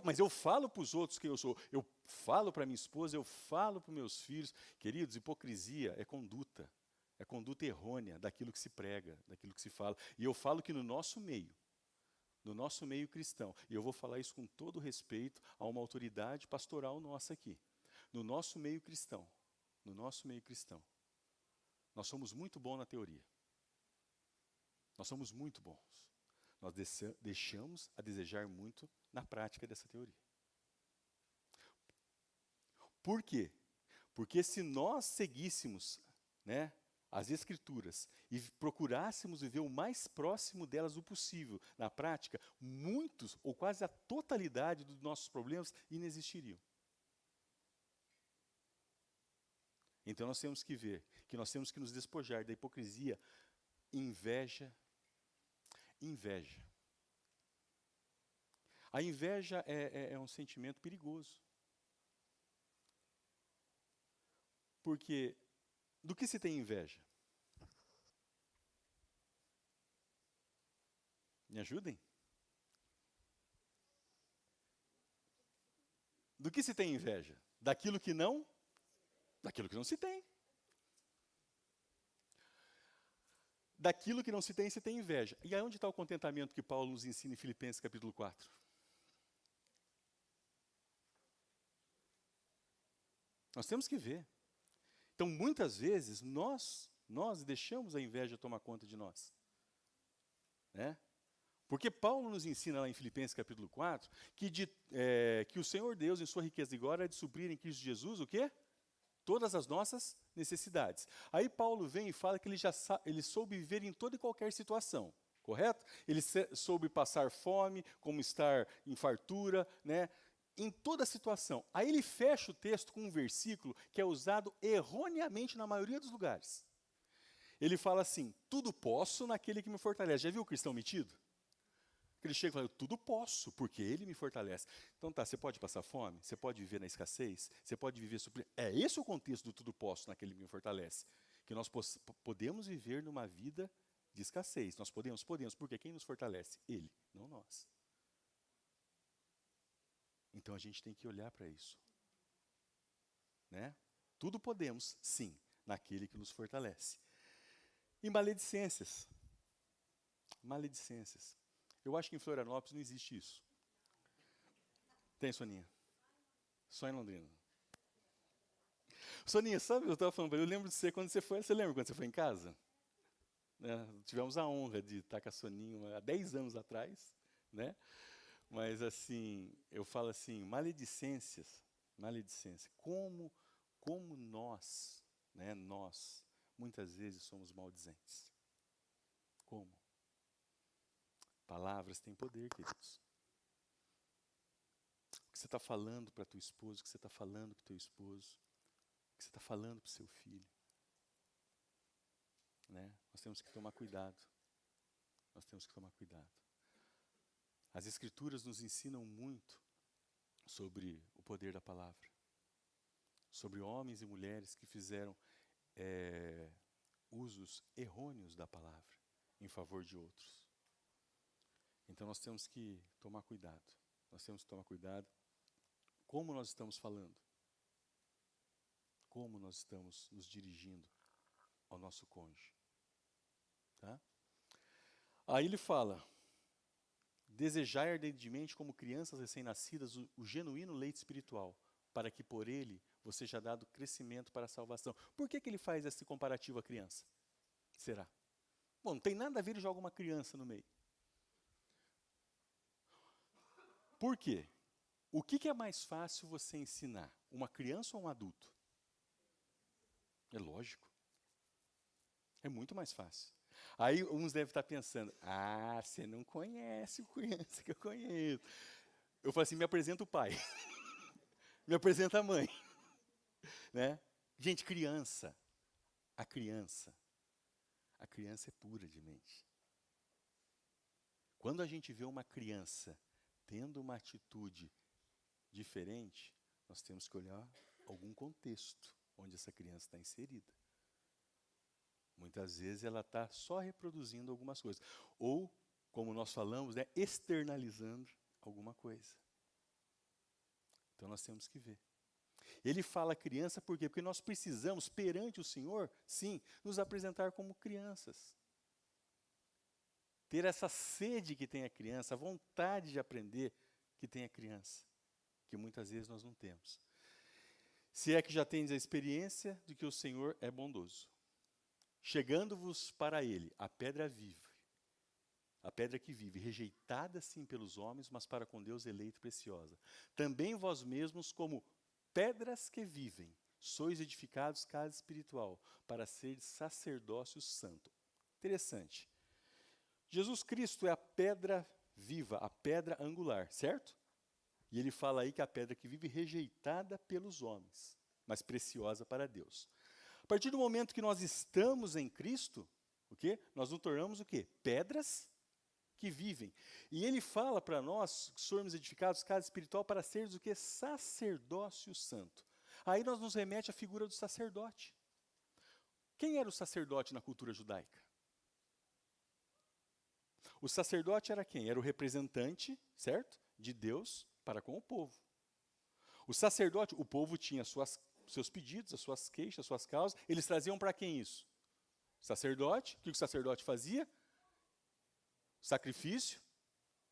Mas eu falo para os outros quem eu sou, eu falo para minha esposa, eu falo para os meus filhos. Queridos, hipocrisia é conduta errônea daquilo que se prega, daquilo que se fala. E eu falo que no nosso meio cristão, e eu vou falar isso com todo respeito a uma autoridade pastoral nossa aqui, no nosso meio cristão, nós somos muito bons na teoria. Nós somos muito bons. Nós deixamos a desejar muito na prática dessa teoria. Por quê? Porque se nós seguíssemos, né, as Escrituras e procurássemos viver o mais próximo delas o possível, na prática, muitos ou quase a totalidade dos nossos problemas inexistiriam. Então nós temos que ver que nós temos que nos despojar da hipocrisia, inveja. A inveja é um sentimento perigoso. Porque do que se tem inveja? Me ajudem? Do que se tem inveja? Daquilo que não se tem. Daquilo que não se tem inveja. E aonde está o contentamento que Paulo nos ensina em Filipenses capítulo 4? Nós temos que ver. Então, muitas vezes, nós deixamos a inveja tomar conta de nós. Né? Porque Paulo nos ensina lá em Filipenses capítulo 4, que o Senhor Deus, em sua riqueza e glória, há de suprir em Cristo Jesus o quê? Todas as nossas necessidades. Aí Paulo vem e fala que ele soube viver em toda e qualquer situação, correto? Ele soube passar fome, como estar em fartura, né? Em toda situação. Aí ele fecha o texto com um versículo que é usado erroneamente na maioria dos lugares. Ele fala assim, tudo posso naquele que me fortalece. Já viu o cristão metido? Ele chega e fala, tudo posso, porque ele me fortalece. Então tá, você pode passar fome, você pode viver na escassez, você pode viver suprir. É esse o contexto do tudo posso naquele que me fortalece. Que nós podemos viver numa vida de escassez. Nós podemos, porque quem nos fortalece? Ele, não nós. Então a gente tem que olhar para isso. Né? Tudo podemos, sim, naquele que nos fortalece. E maledicências. Maledicências. Eu acho que em Florianópolis não existe isso. Tem, Soninha? Só em Londrina. Soninha, sabe o que eu estava falando? Eu lembro de você quando você foi. Você lembra quando você foi em casa? Tivemos a honra de estar com a Soninha há 10 anos atrás, né? Mas assim, eu falo assim, maledicência. Como nós, né, muitas vezes somos maldizentes. Como? Palavras têm poder, queridos. O que você está falando para a tua esposa, o que você está falando para o teu esposo, o que você está falando para o seu filho. Né? Nós temos que tomar cuidado. As Escrituras nos ensinam muito sobre o poder da palavra. Sobre homens e mulheres que fizeram usos errôneos da palavra em favor de outros. Então nós temos que tomar cuidado. Como nós estamos falando. Como nós estamos nos dirigindo ao nosso cônjuge. Tá? Aí ele fala, desejai ardentemente como crianças recém-nascidas o genuíno leite espiritual, para que por ele você seja dado crescimento para a salvação. Por que ele faz esse comparativo à criança? Será? Bom, não tem nada a ver, ele joga uma criança no meio. Por quê? O que é mais fácil você ensinar? Uma criança ou um adulto? É lógico. É muito mais fácil. Aí uns devem estar pensando, você não conhece o criança que eu conheço. Eu falo assim, me apresenta o pai. Me apresenta a mãe. Né? Gente, a criança é pura de mente. Quando a gente vê uma criança tendo uma atitude diferente, nós temos que olhar algum contexto onde essa criança está inserida. Muitas vezes ela está só reproduzindo algumas coisas. Ou, como nós falamos, externalizando alguma coisa. Então nós temos que ver. Ele fala criança por quê? Porque nós precisamos, perante o Senhor, sim, nos apresentar como crianças. Ter essa sede que tem a criança, a vontade de aprender que tem a criança, que muitas vezes nós não temos. Se é que já tens a experiência de que o Senhor é bondoso. Chegando-vos para ele, a pedra viva, a pedra que vive, rejeitada sim pelos homens, mas para com Deus eleita e preciosa. Também vós mesmos como pedras que vivem, sois edificados casa espiritual, para ser sacerdócio santo. Interessante. Jesus Cristo é a pedra viva, a pedra angular, certo? E ele fala aí que a pedra que vive rejeitada pelos homens, mas preciosa para Deus. A partir do momento que nós estamos em Cristo, o quê? Nós nos tornamos o quê? Pedras que vivem. E ele fala para nós que somos edificados casa espiritual para seres o quê? Sacerdócio santo. Aí nós nos remete à figura do sacerdote. Quem era o sacerdote na cultura judaica? O sacerdote era quem? Era o representante, certo? De Deus para com o povo. O sacerdote, o povo tinha seus pedidos, as suas queixas, as suas causas. Eles traziam para quem isso? Sacerdote. O que o sacerdote fazia? Sacrifício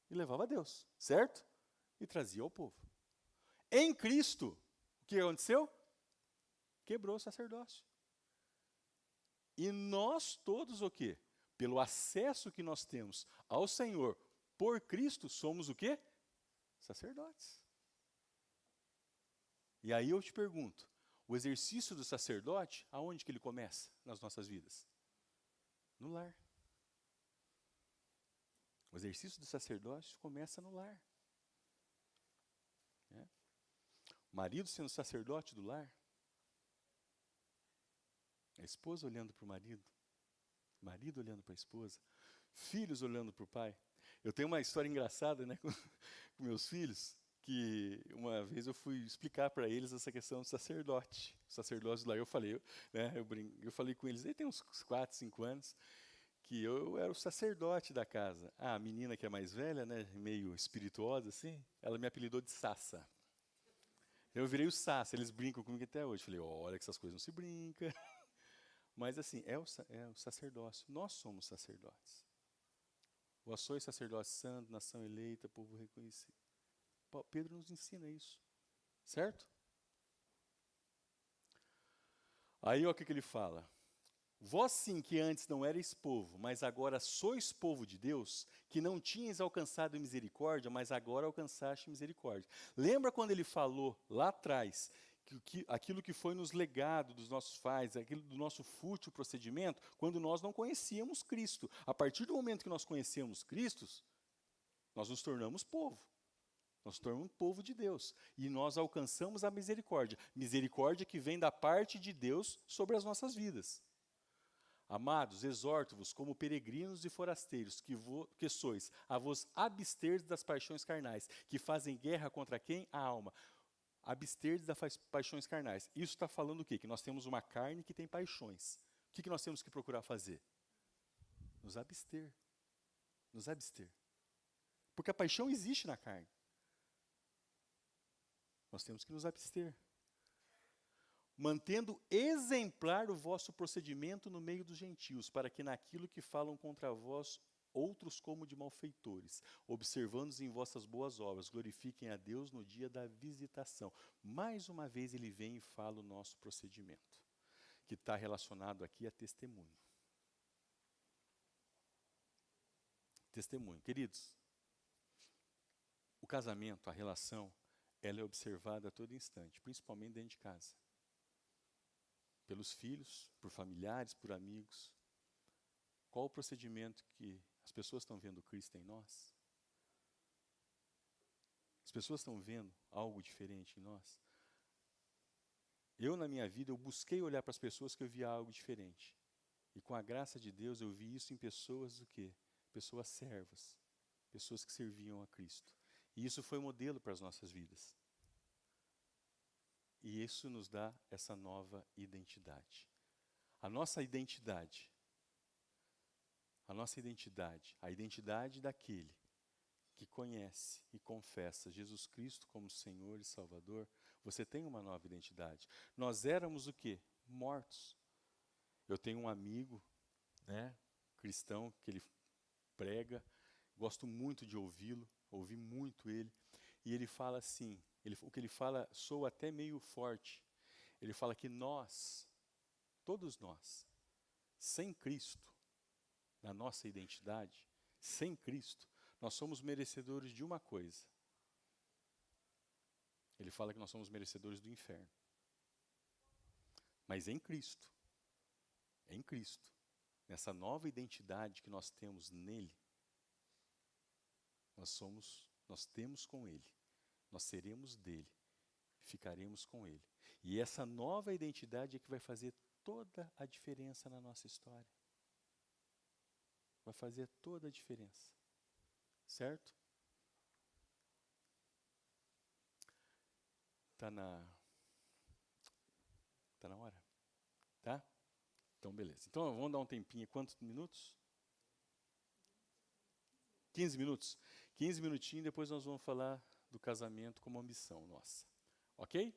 e levava a Deus, certo? E trazia ao povo. Em Cristo, o que aconteceu? Quebrou o sacerdócio. E nós todos o quê? Pelo acesso que nós temos ao Senhor por Cristo, somos o quê? Sacerdotes. E aí eu te pergunto, o exercício do sacerdote, aonde que ele começa nas nossas vidas? No lar. O exercício do sacerdócio começa no lar. O marido sendo sacerdote do lar, a esposa olhando para o marido olhando para a esposa, filhos olhando para o pai. Eu tenho uma história engraçada, né, com meus filhos, que uma vez eu fui explicar para eles essa questão do sacerdote. O sacerdócio do lar, eu falei com eles, aí tem uns 4, 5 anos, que eu era o sacerdote da casa. A menina que é mais velha, né, meio espirituosa assim, ela me apelidou de Sassa. Eu virei o Sassa, eles brincam comigo até hoje. Falei, olha que essas coisas não se brincam. Mas assim, é o sacerdócio. Nós somos sacerdotes. Vós sois sacerdócio santo, nação eleita, povo reconhecido. Pedro nos ensina isso, certo? Aí olha o que ele fala. Vós sim que antes não erais povo, mas agora sois povo de Deus, que não tinhas alcançado misericórdia, mas agora alcançaste misericórdia. Lembra quando ele falou lá atrás, aquilo que foi nos legado dos nossos pais, aquilo do nosso fútil procedimento, quando nós não conhecíamos Cristo. A partir do momento que nós conhecemos Cristo, nós nos tornamos povo. Nós nos tornamos povo de Deus. E nós alcançamos a misericórdia. Misericórdia que vem da parte de Deus sobre as nossas vidas. Amados, exorto-vos como peregrinos e forasteiros, que sois, a vos absterdes das paixões carnais, que fazem guerra contra quem? A alma. Absterdes das paixões carnais. Isso está falando o quê? Que nós temos uma carne que tem paixões. O que nós temos que procurar fazer? Nos abster. Nos abster. Porque a paixão existe na carne. Nós temos que nos abster. Mantendo exemplar o vosso procedimento no meio dos gentios, para que naquilo que falam contra vós, outros como de malfeitores, observando-os em vossas boas obras, glorifiquem a Deus no dia da visitação. Mais uma vez ele vem e fala o nosso procedimento, que está relacionado aqui a testemunho. Testemunho. Queridos, o casamento, a relação, ela é observada a todo instante, principalmente dentro de casa. Pelos filhos, por familiares, por amigos. Qual o procedimento que as pessoas estão vendo Cristo em nós? As pessoas estão vendo algo diferente em nós? Eu, na minha vida, eu busquei olhar para as pessoas que eu via algo diferente. E com a graça de Deus, eu vi isso em pessoas o quê? Pessoas servas, pessoas que serviam a Cristo. E isso foi modelo para as nossas vidas. E isso nos dá essa nova identidade. A nossa identidade, a identidade daquele que conhece e confessa Jesus Cristo como Senhor e Salvador, você tem uma nova identidade. Nós éramos o quê? Mortos. Eu tenho um amigo, né, cristão, que ele prega, gosto muito de ouvi-lo, ouvi muito ele, e ele fala assim, o que ele fala soa até meio forte. Ele fala que nós, todos nós, sem Cristo, na nossa identidade, sem Cristo, nós somos merecedores de uma coisa. Ele fala que nós somos merecedores do inferno. Mas em Cristo, nessa nova identidade que nós temos nele, nós temos com ele, nós seremos dele, ficaremos com ele. E essa nova identidade é que vai fazer toda a diferença na nossa história. Vai fazer toda a diferença. Certo? Tá na hora? Tá? Então, beleza. Então, vamos dar um tempinho. Quantos minutos? 15 minutos? 15 minutinhos, depois nós vamos falar do casamento como uma missão nossa. Ok?